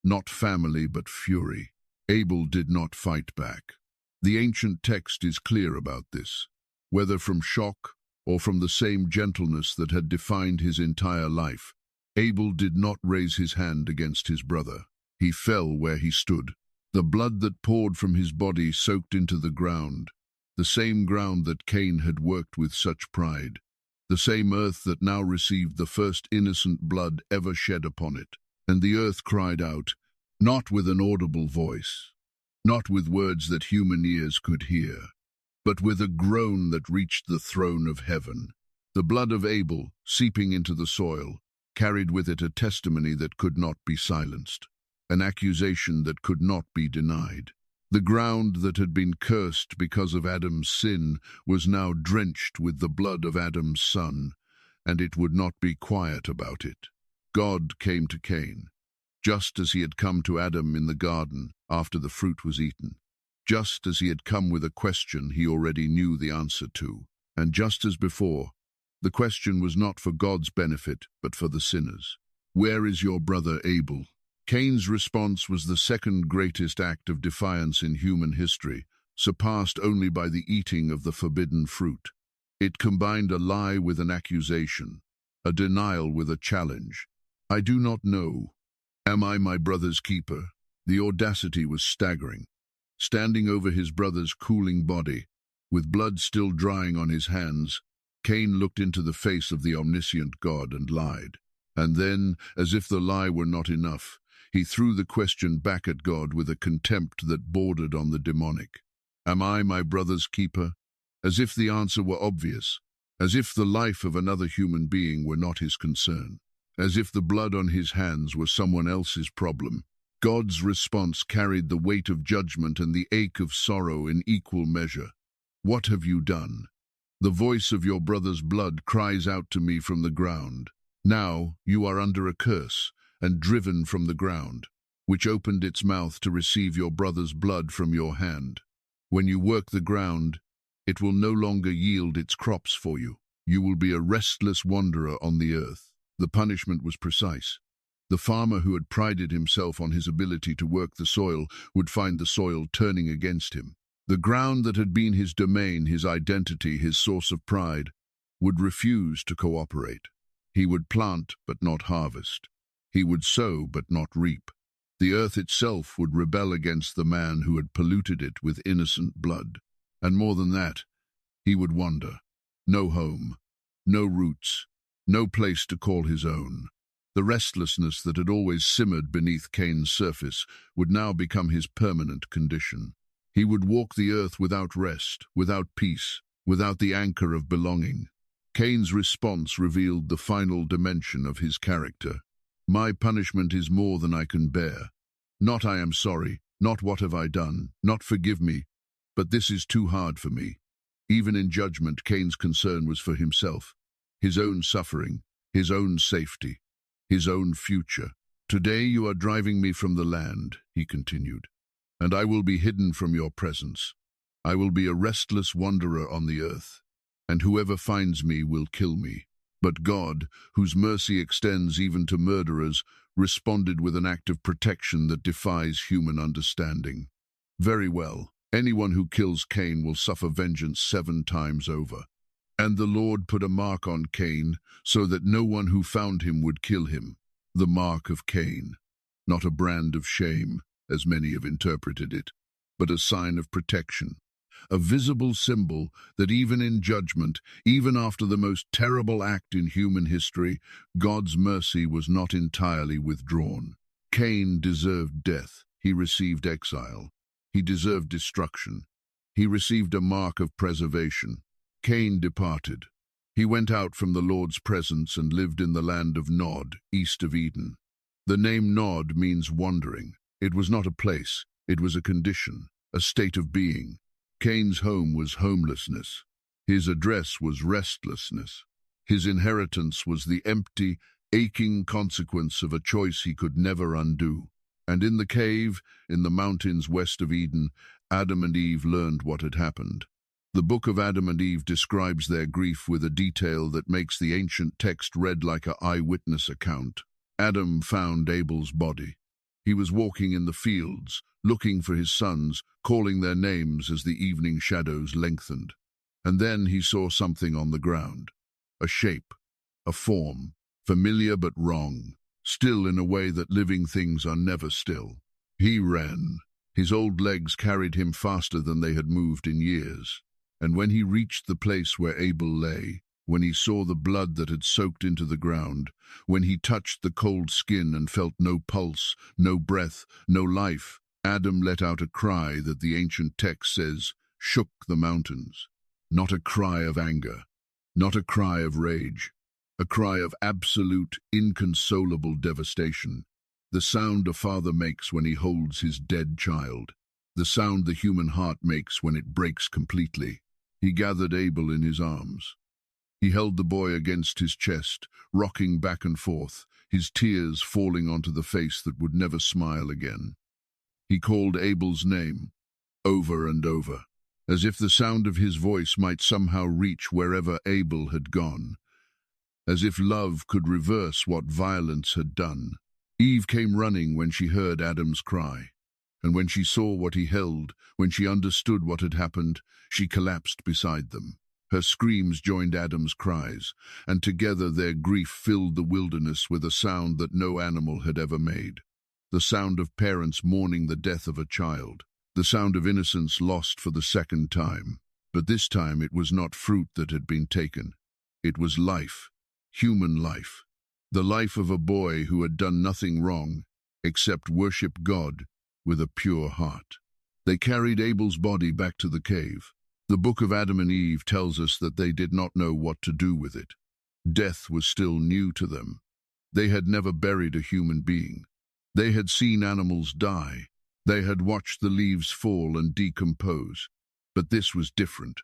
not family but fury. Abel did not fight back. The ancient text is clear about this. Whether from shock or from the same gentleness that had defined his entire life, Abel did not raise his hand against his brother. He fell where he stood. The blood that poured from his body soaked into the ground, the same ground that Cain had worked with such pride, the same earth that now received the first innocent blood ever shed upon it. And the earth cried out, not with an audible voice, not with words that human ears could hear, but with a groan that reached the throne of heaven. The blood of Abel, seeping into the soil, carried with it a testimony that could not be silenced, an accusation that could not be denied. The ground that had been cursed because of Adam's sin was now drenched with the blood of Adam's son, and it would not be quiet about it. God came to Cain, just as he had come to Adam in the garden after the fruit was eaten, just as he had come with a question he already knew the answer to, and just as before, the question was not for God's benefit, but for the sinners. Where is your brother Abel? Cain's response was the second greatest act of defiance in human history, surpassed only by the eating of the forbidden fruit. It combined a lie with an accusation, a denial with a challenge. I do not know. Am I my brother's keeper? The audacity was staggering. Standing over his brother's cooling body, with blood still drying on his hands, Cain looked into the face of the omniscient God and lied. And then, as if the lie were not enough, he threw the question back at God with a contempt that bordered on the demonic. Am I my brother's keeper? As if the answer were obvious, as if the life of another human being were not his concern, as if the blood on his hands were someone else's problem. God's response carried the weight of judgment and the ache of sorrow in equal measure. What have you done? The voice of your brother's blood cries out to me from the ground. Now you are under a curse, and driven from the ground, which opened its mouth to receive your brother's blood from your hand. When you work the ground, it will no longer yield its crops for you. You will be a restless wanderer on the earth. The punishment was precise. The farmer who had prided himself on his ability to work the soil would find the soil turning against him. The ground that had been his domain, his identity, his source of pride, would refuse to cooperate. He would plant but not harvest. He would sow but not reap. The earth itself would rebel against the man who had polluted it with innocent blood. And more than that, he would wander. No home, no roots, no place to call his own. The restlessness that had always simmered beneath Cain's surface would now become his permanent condition. He would walk the earth without rest, without peace, without the anchor of belonging. Cain's response revealed the final dimension of his character. My punishment is more than I can bear. Not I am sorry, not what have I done, not forgive me, but this is too hard for me. Even in judgment, Cain's concern was for himself, his own suffering, his own safety, his own future. Today you are driving me from the land, he continued, and I will be hidden from your presence. I will be a restless wanderer on the earth, and whoever finds me will kill me. But God, whose mercy extends even to murderers, responded with an act of protection that defies human understanding. Very well, anyone who kills Cain will suffer vengeance 7 times over. And the Lord put a mark on Cain, so that no one who found him would kill him. The mark of Cain, not a brand of shame, as many have interpreted it, but a sign of protection, a visible symbol that even in judgment, even after the most terrible act in human history, God's mercy was not entirely withdrawn. Cain deserved death. He received exile. He deserved destruction. He received a mark of preservation. Cain departed. He went out from the Lord's presence and lived in the land of Nod, east of Eden. The name Nod means wandering. It was not a place, it was a condition, a state of being. Cain's home was homelessness. His address was restlessness. His inheritance was the empty, aching consequence of a choice he could never undo. And in the cave, in the mountains west of Eden, Adam and Eve learned what had happened. The book of Adam and Eve describes their grief with a detail that makes the ancient text read like an eyewitness account. Adam found Abel's body. He was walking in the fields, looking for his sons, calling their names as the evening shadows lengthened. And then he saw something on the ground. A shape, a form, familiar but wrong, still in a way that living things are never still. He ran. His old legs carried him faster than they had moved in years. And when he reached the place where Abel lay, when he saw the blood that had soaked into the ground, when he touched the cold skin and felt no pulse, no breath, no life, Adam let out a cry that the ancient text says shook the mountains. Not a cry of anger, not a cry of rage, a cry of absolute, inconsolable devastation. The sound a father makes when he holds his dead child, the sound the human heart makes when it breaks completely. He gathered Abel in his arms. He held the boy against his chest, rocking back and forth, his tears falling onto the face that would never smile again. He called Abel's name, over and over, as if the sound of his voice might somehow reach wherever Abel had gone, as if love could reverse what violence had done. Eve came running when she heard Adam's cry. And when she saw what he held, when she understood what had happened, she collapsed beside them. Her screams joined Adam's cries, and together their grief filled the wilderness with a sound that no animal had ever made. The sound of parents mourning the death of a child, the sound of innocence lost for the second time. But this time it was not fruit that had been taken. It was life, human life, the life of a boy who had done nothing wrong except worship God with a pure heart. They carried Abel's body back to the cave. The book of Adam and Eve tells us that they did not know what to do with it. Death was still new to them. They had never buried a human being. They had seen animals die. They had watched the leaves fall and decompose. But this was different.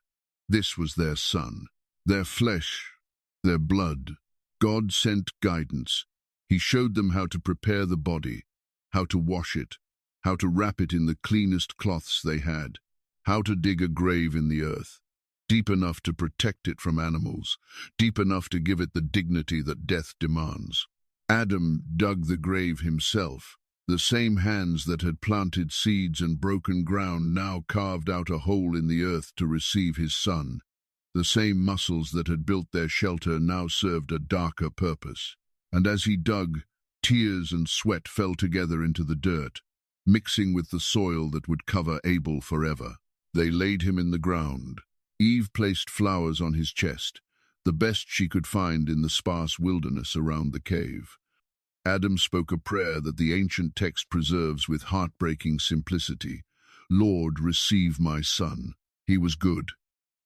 This was their son, their flesh, their blood. God sent guidance. He showed them how to prepare the body, how to wash it, how to wrap it in the cleanest cloths they had, how to dig a grave in the earth, deep enough to protect it from animals, deep enough to give it the dignity that death demands. Adam dug the grave himself. The same hands that had planted seeds and broken ground now carved out a hole in the earth to receive his son. The same muscles that had built their shelter now served a darker purpose. And as he dug, tears and sweat fell together into the dirt, mixing with the soil that would cover Abel forever. They laid him in the ground. Eve placed flowers on his chest, the best she could find in the sparse wilderness around the cave. Adam spoke a prayer that the ancient text preserves with heartbreaking simplicity. Lord, receive my son. He was good.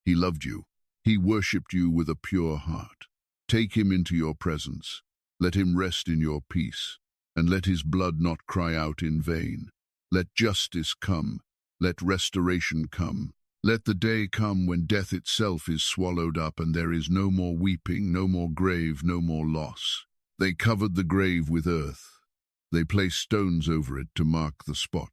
He loved you. He worshipped you with a pure heart. Take him into your presence. Let him rest in your peace, and let his blood not cry out in vain. Let justice come. Let restoration come. Let the day come when death itself is swallowed up and there is no more weeping, no more grave, no more loss. They covered the grave with earth. They placed stones over it to mark the spot.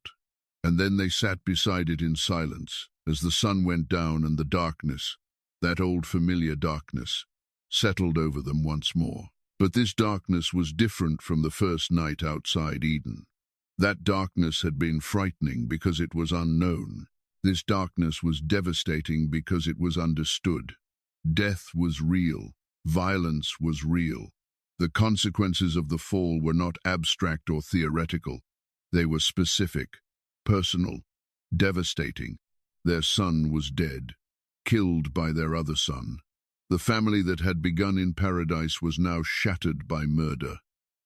And then they sat beside it in silence as the sun went down and the darkness, that old familiar darkness, settled over them once more. But this darkness was different from the first night outside Eden. That darkness had been frightening because it was unknown. This darkness was devastating because it was understood. Death was real. Violence was real. The consequences of the fall were not abstract or theoretical. They were specific, personal, devastating. Their son was dead, killed by their other son. The family that had begun in paradise was now shattered by murder.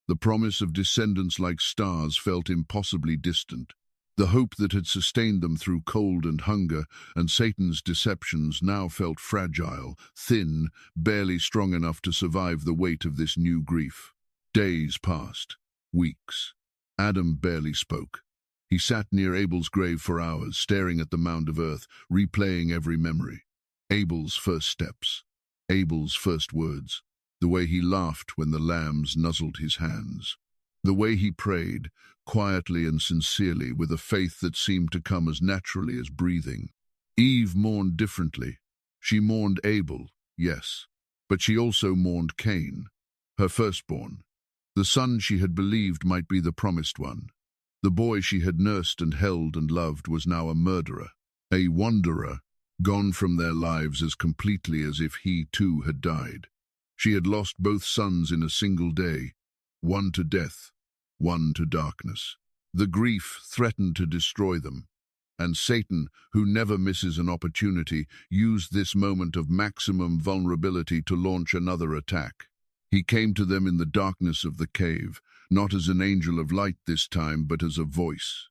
The promise of descendants like stars felt impossibly distant. The hope that had sustained them through cold and hunger and Satan's deceptions now felt fragile, thin, barely strong enough to survive the weight of this new grief. Days passed, weeks. Adam barely spoke. He sat near Abel's grave for hours, staring at the mound of earth, replaying every memory. Abel's first steps, Abel's first words, the way he laughed when the lambs nuzzled his hands. The way he prayed, quietly and sincerely, with a faith that seemed to come as naturally as breathing. Eve mourned differently. She mourned Abel, yes, but she also mourned Cain, her firstborn, the son she had believed might be the promised one. The boy she had nursed and held and loved was now a murderer, a wanderer, gone from their lives as completely as if he too had died. She had lost both sons in a single day, one to death, one to darkness. The grief threatened to destroy them, and Satan, who never misses an opportunity, used this moment of maximum vulnerability to launch another attack. He came to them in the darkness of the cave, not as an angel of light this time, but as a voice,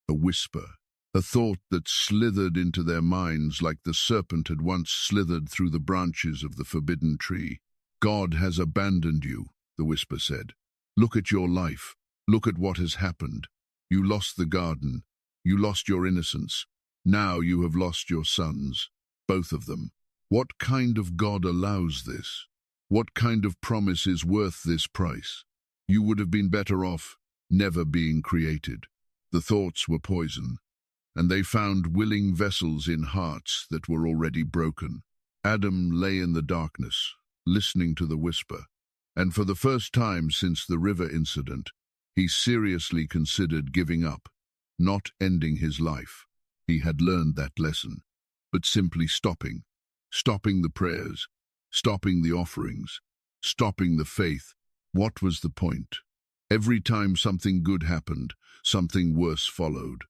a whisper, a thought that slithered into their minds like the serpent had once slithered through the branches of the forbidden tree. God has abandoned you, the whisper said. Look at your life. Look at what has happened. You lost the garden. You lost your innocence. Now you have lost your sons, both of them. What kind of God allows this? What kind of promise is worth this price? You would have been better off never being created. The thoughts were poison, and they found willing vessels in hearts that were already broken. Adam lay in the darkness, listening to the whisper, and for the first time since the river incident, he seriously considered giving up, not ending his life. He had learned that lesson, but simply stopping the prayers, stopping the offerings, stopping the faith. What was the point? Every time something good happened, something worse followed.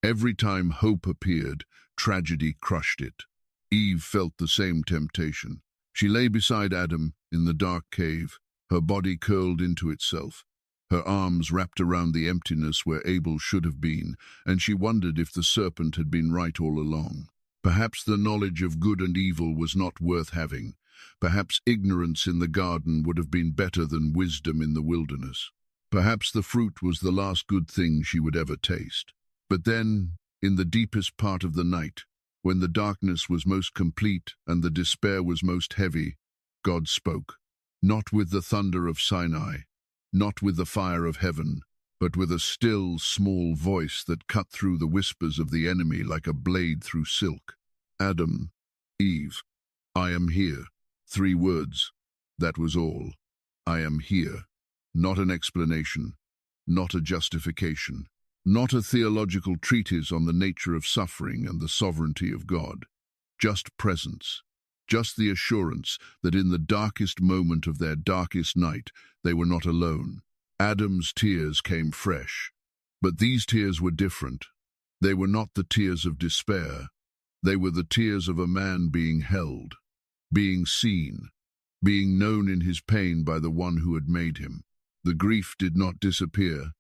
Every time hope appeared, tragedy crushed it. Eve felt the same temptation. She lay beside Adam in the dark cave, her body curled into itself, her arms wrapped around the emptiness where Abel should have been, and she wondered if the serpent had been right all along. Perhaps the knowledge of good and evil was not worth having. Perhaps ignorance in the garden would have been better than wisdom in the wilderness. Perhaps the fruit was the last good thing she would ever taste. But then, in the deepest part of the night, when the darkness was most complete and the despair was most heavy, God spoke, not with the thunder of Sinai, not with the fire of heaven, but with a still, small voice that cut through the whispers of the enemy like a blade through silk. Adam, Eve, I am here. 3 words. That was all. I am here. Not an explanation, not a justification, not a theological treatise on the nature of suffering and the sovereignty of God. Just presence. Just the assurance that in the darkest moment of their darkest night, they were not alone. Adam's tears came fresh, but these tears were different. They were not the tears of despair. They were the tears of a man being held, being seen, being known in his pain by the one who had made him. The grief did not disappear.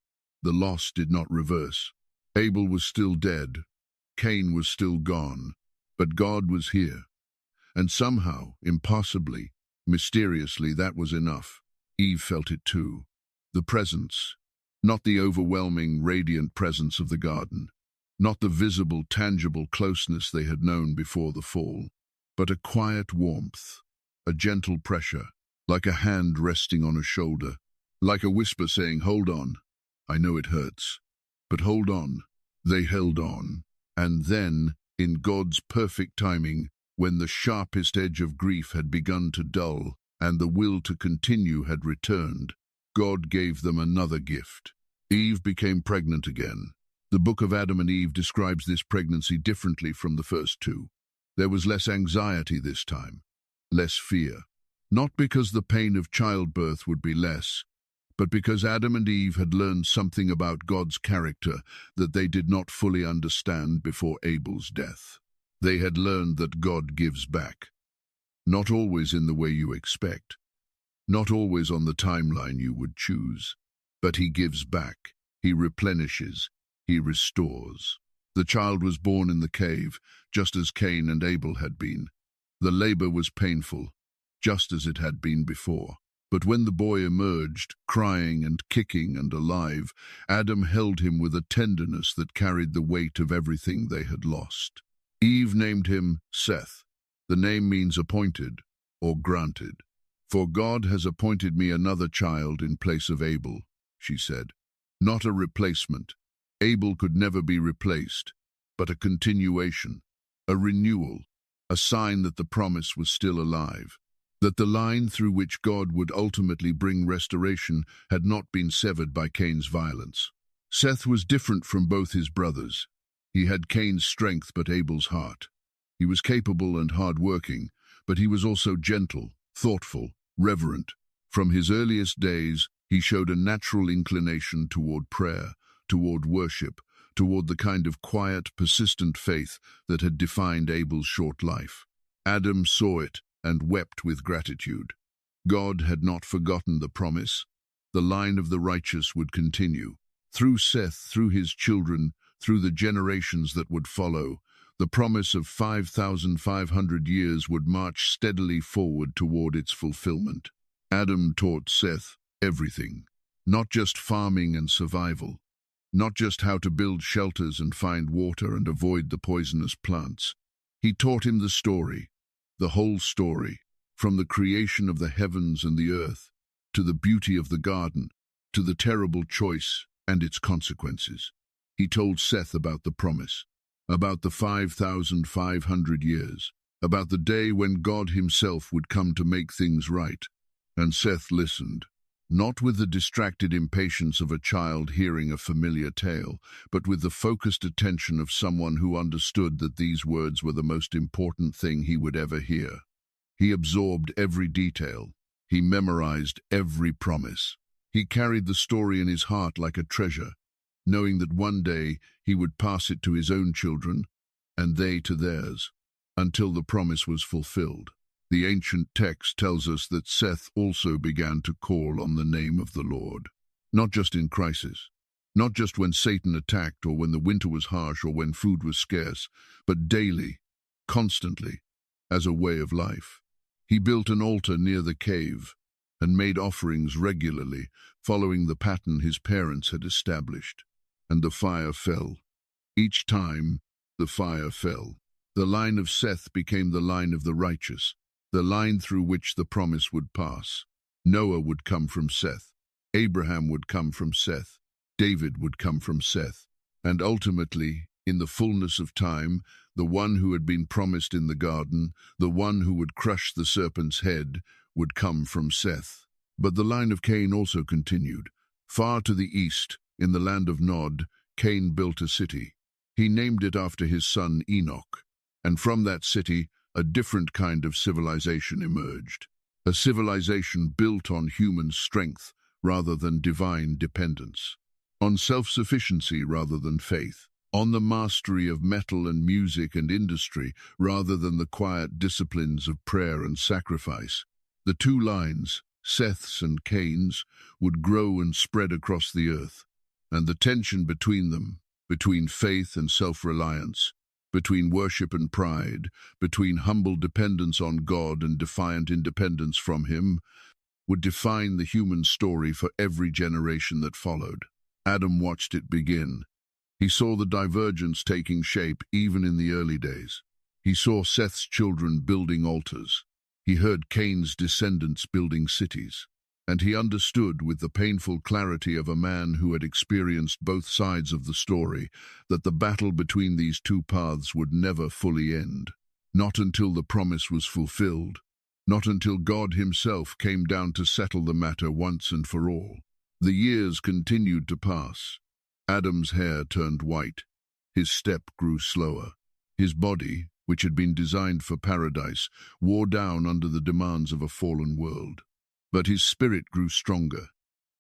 The loss did not reverse. Abel was still dead. Cain was still gone. But God was here. And somehow, impossibly, mysteriously, that was enough. Eve felt it too. The presence, not the overwhelming, radiant presence of the garden, not the visible, tangible closeness they had known before the fall, but a quiet warmth, a gentle pressure, like a hand resting on a shoulder, like a whisper saying, "Hold on, I know it hurts, but hold on." They held on, and then, in God's perfect timing, when the sharpest edge of grief had begun to dull and the will to continue had returned, God gave them another gift. Eve became pregnant again. The book of Adam and Eve describes this pregnancy differently from the first 2. There was less anxiety this time, less fear. Not because the pain of childbirth would be less, but because Adam and Eve had learned something about God's character that they did not fully understand before Abel's death. They had learned that God gives back, not always in the way you expect, not always on the timeline you would choose, but he gives back, he replenishes, he restores. The child was born in the cave, just as Cain and Abel had been. The labor was painful, just as it had been before. But when the boy emerged, crying and kicking and alive, Adam held him with a tenderness that carried the weight of everything they had lost. Eve named him Seth. The name means appointed or granted. "For God has appointed me another child in place of Abel," she said. Not a replacement. Abel could never be replaced, but a continuation, a renewal, a sign that the promise was still alive, that the line through which God would ultimately bring restoration had not been severed by Cain's violence. Seth was different from both his brothers. He had Cain's strength but Abel's heart. He was capable and hard-working, but he was also gentle, thoughtful, reverent. From his earliest days, he showed a natural inclination toward prayer, toward worship, toward the kind of quiet, persistent faith that had defined Abel's short life. Adam saw it and wept with gratitude. God had not forgotten the promise. The line of the righteous would continue. Through Seth, through his children, through the generations that would follow, the promise of 5,500 years would march steadily forward toward its fulfillment. Adam taught Seth everything, not just farming and survival, not just how to build shelters and find water and avoid the poisonous plants. He taught him the story, the whole story, from the creation of the heavens and the earth, to the beauty of the garden, to the terrible choice and its consequences. He told Seth about the promise, about the 5,500 years, about the day when God himself would come to make things right. And Seth listened, not with the distracted impatience of a child hearing a familiar tale, but with the focused attention of someone who understood that these words were the most important thing he would ever hear. He absorbed every detail. He memorized every promise. He carried the story in his heart like a treasure, knowing that one day he would pass it to his own children, and they to theirs, until the promise was fulfilled. The ancient text tells us that Seth also began to call on the name of the Lord, not just in crisis, not just when Satan attacked or when the winter was harsh or when food was scarce, but daily, constantly, as a way of life. He built an altar near the cave and made offerings regularly, following the pattern his parents had established. And the fire fell. Each time, the fire fell. The line of Seth became the line of the righteous, the line through which the promise would pass. Noah would come from Seth. Abraham would come from Seth. David would come from Seth. And ultimately, in the fullness of time, the one who had been promised in the garden, the one who would crush the serpent's head, would come from Seth. But the line of Cain also continued. Far to the east, in the land of Nod, Cain built a city. He named it after his son Enoch. And from that city, a different kind of civilization emerged. A civilization built on human strength rather than divine dependence. On self-sufficiency rather than faith. On the mastery of metal and music and industry rather than the quiet disciplines of prayer and sacrifice. The two lines, Seth's and Cain's, would grow and spread across the earth, and the tension between them, between faith and self-reliance, between worship and pride, between humble dependence on God and defiant independence from Him, would define the human story for every generation that followed. Adam watched it begin. He saw the divergence taking shape even in the early days. He saw Seth's children building altars. He heard Cain's descendants building cities. And he understood with the painful clarity of a man who had experienced both sides of the story that the battle between these two paths would never fully end. Not until the promise was fulfilled. Not until God Himself came down to settle the matter once and for all. The years continued to pass. Adam's hair turned white. His step grew slower. His body, which had been designed for paradise, wore down under the demands of a fallen world. But his spirit grew stronger.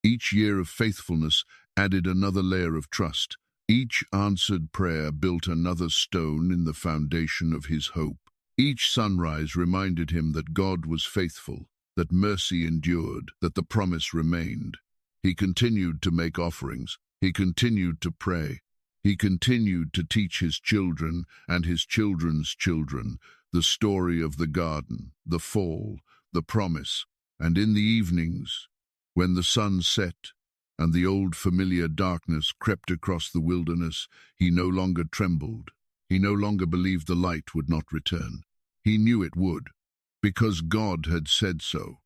Each year of faithfulness added another layer of trust. Each answered prayer built another stone in the foundation of his hope. Each sunrise reminded him that God was faithful, that mercy endured, that the promise remained. He continued to make offerings. He continued to pray. He continued to teach his children and his children's children the story of the garden, the fall, the promise. And in the evenings, when the sun set and the old familiar darkness crept across the wilderness, he no longer trembled. He no longer believed the light would not return. He knew it would, because God had said so,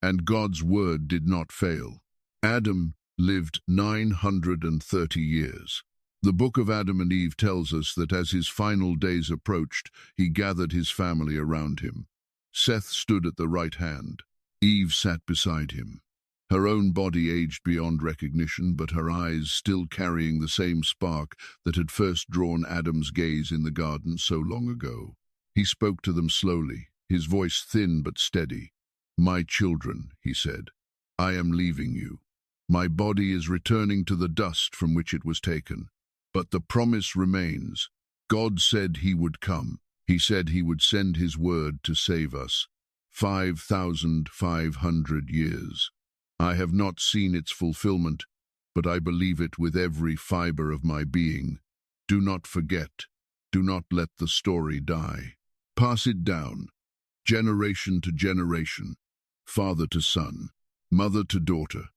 and God's word did not fail. Adam lived 930 years. The book of Adam and Eve tells us that as his final days approached, he gathered his family around him. Seth stood at the right hand. Eve sat beside him, her own body aged beyond recognition, but her eyes still carrying the same spark that had first drawn Adam's gaze in the garden so long ago. He spoke to them slowly, his voice thin but steady. "My children," he said, "I am leaving you. My body is returning to the dust from which it was taken. But the promise remains. God said He would come. He said He would send His word to save us. 5,500 years. I have not seen its fulfillment, but I believe it with every fiber of my being. Do not forget. Do not let the story die. Pass it down, generation to generation, father to son, mother to daughter.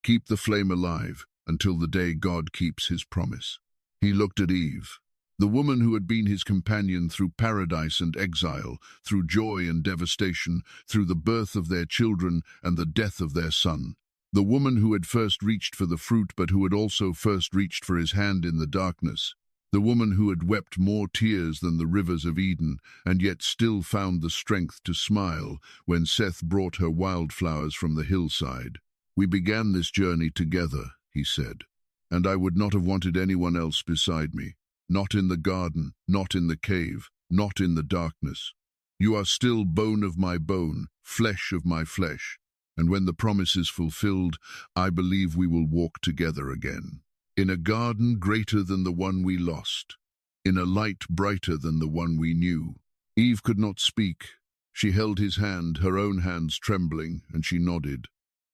Keep the flame alive until the day God keeps His promise." He looked at Eve, the woman who had been his companion through paradise and exile, through joy and devastation, through the birth of their children and the death of their son. The woman who had first reached for the fruit but who had also first reached for his hand in the darkness. The woman who had wept more tears than the rivers of Eden and yet still found the strength to smile when Seth brought her wildflowers from the hillside. "We began this journey together," he said, "and I would not have wanted anyone else beside me. Not in the garden, not in the cave, not in the darkness. You are still bone of my bone, flesh of my flesh, and when the promise is fulfilled, I believe we will walk together again. In a garden greater than the one we lost, in a light brighter than the one we knew." Eve could not speak. She held his hand, her own hands trembling, and she nodded.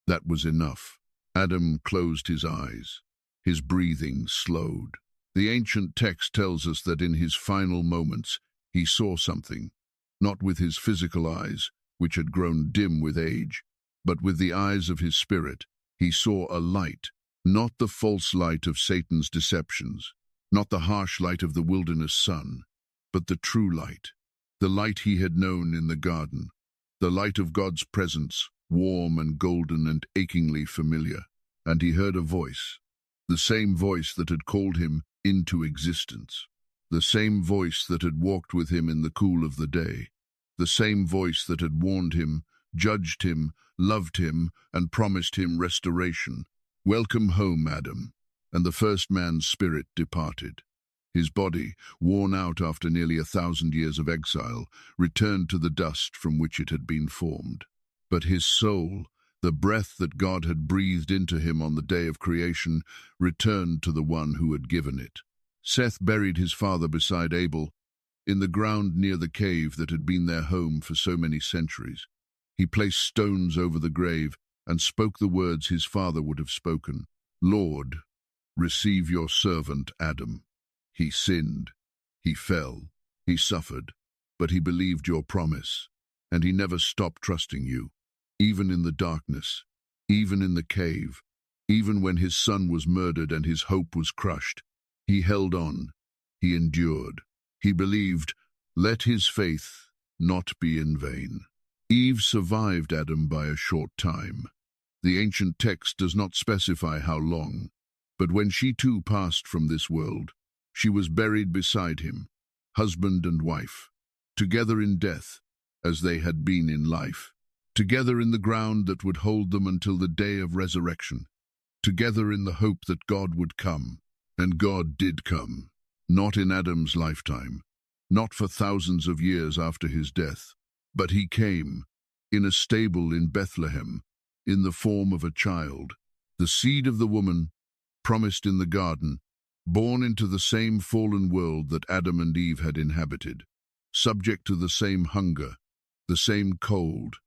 That was enough. Adam closed his eyes. His breathing slowed. The ancient text tells us that in his final moments he saw something, not with his physical eyes, which had grown dim with age, but with the eyes of his spirit. He saw a light, not the false light of Satan's deceptions, not the harsh light of the wilderness sun. but the true light, the light he had known in the garden, the light of God's presence, warm and golden and achingly familiar. And he heard a voice, the same voice that had called him into existence, the same voice that had walked with him in the cool of the day, the same voice that had warned him, judged him, loved him, and promised him restoration. "Welcome home, Adam." And the first man's spirit departed. His body, worn out after nearly 1,000 years of exile, returned to the dust from which it had been formed. But his soul, the breath that God had breathed into him on the day of creation, returned to the one who had given it. Seth buried his father beside Abel, in the ground near the cave that had been their home for so many centuries. He placed stones over the grave and spoke the words his father would have spoken. "Lord, receive your servant Adam. He sinned, he fell, he suffered, but he believed your promise, and he never stopped trusting you. Even in the darkness, even in the cave, even when his son was murdered and his hope was crushed, he held on, he endured, he believed. Let his faith not be in vain." Eve survived Adam by a short time. The ancient text does not specify how long, but when she too passed from this world, she was buried beside him, husband and wife, together in death as they had been in life, together in the ground that would hold them until the day of resurrection, together in the hope that God would come. And God did come, not in Adam's lifetime, not for thousands of years after his death, but he came in a stable in Bethlehem, in the form of a child, the seed of the woman, promised in the garden, born into the same fallen world that Adam and Eve had inhabited, subject to the same hunger, the same cold,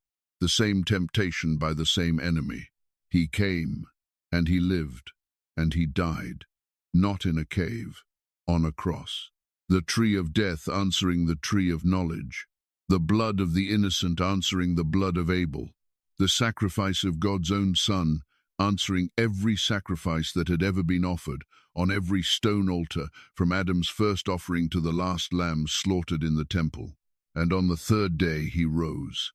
the same temptation by the same enemy. He came, and he lived, and he died, not in a cave, on a cross. The tree of death answering the tree of knowledge, the blood of the innocent answering the blood of Abel, the sacrifice of God's own Son answering every sacrifice that had ever been offered on every stone altar, from Adam's first offering to the last lamb slaughtered in the temple. And on the third day he rose.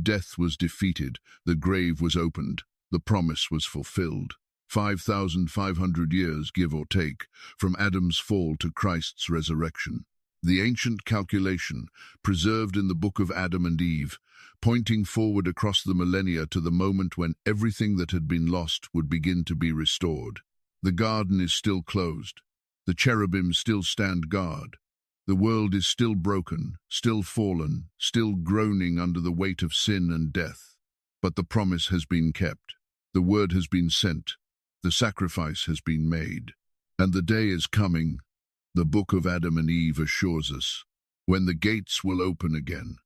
Death was defeated, the grave was opened, the promise was fulfilled. 5,500 years, give or take, from Adam's fall to Christ's resurrection. The ancient calculation, preserved in the book of Adam and Eve, pointing forward across the millennia to the moment when everything that had been lost would begin to be restored. The garden is still closed. The cherubim still stand guard. The world is still broken, still fallen, still groaning under the weight of sin and death. But the promise has been kept. The word has been sent. The sacrifice has been made. And the day is coming, the book of Adam and Eve assures us, when the gates will open again,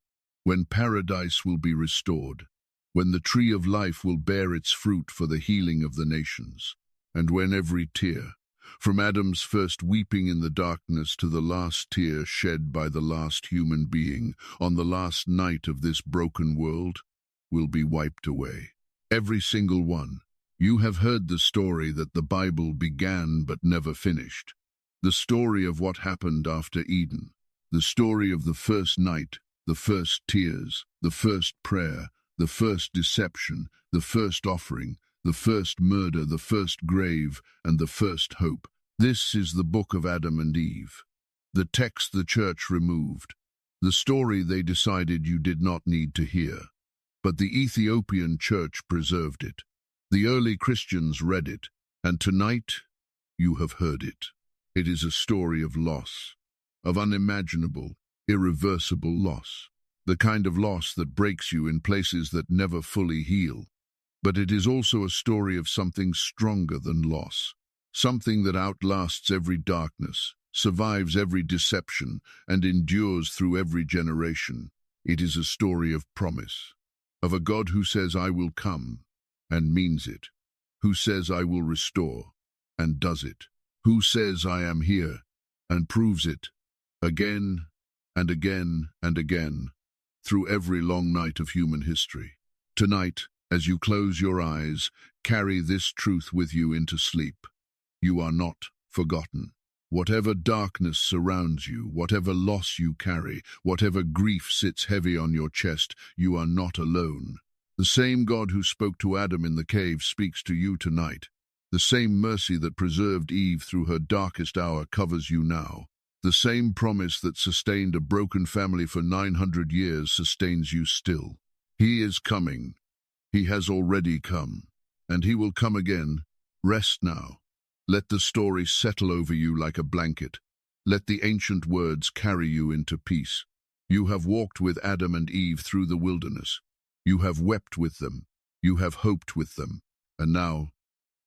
when paradise will be restored, when the tree of life will bear its fruit for the healing of the nations, and when every tear, from Adam's first weeping in the darkness to the last tear shed by the last human being on the last night of this broken world, will be wiped away. Every single one. You have heard the story that the Bible began but never finished. The story of what happened after Eden. The story of the first night, the first tears, the first prayer, the first deception, the first offering, the first murder, the first grave, and the first hope. This is the book of Adam and Eve. The text the church removed. The story they decided you did not need to hear. But the Ethiopian church preserved it. The early Christians read it, and tonight you have heard it. It is a story of loss, of unimaginable, irreversible loss, the kind of loss that breaks you in places that never fully heal. But it is also a story of something stronger than loss, something that outlasts every darkness, survives every deception, and endures through every generation. It is a story of promise, of a God who says, "I will come," and means it, who says, "I will restore," and does it, who says, "I am here," and proves it, again and again and again, through every long night of human history. Tonight, as you close your eyes, carry this truth with you into sleep. You are not forgotten. Whatever darkness surrounds you, whatever loss you carry, whatever grief sits heavy on your chest, you are not alone. The same God who spoke to Adam in the cave speaks to you tonight. The same mercy that preserved Eve through her darkest hour covers you now. The same promise that sustained a broken family for 900 years sustains you still. He is coming. He has already come. And he will come again. Rest now. Let the story settle over you like a blanket. Let the ancient words carry you into peace. You have walked with Adam and Eve through the wilderness. You have wept with them. You have hoped with them. And now,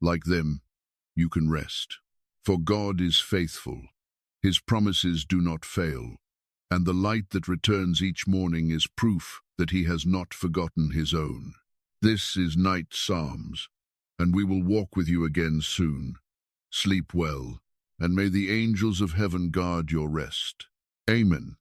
like them, you can rest. For God is faithful. His promises do not fail. And the light that returns each morning is proof that he has not forgotten his own. This is Night Psalms, and we will walk with you again soon. Sleep well, and may the angels of heaven guard your rest. Amen.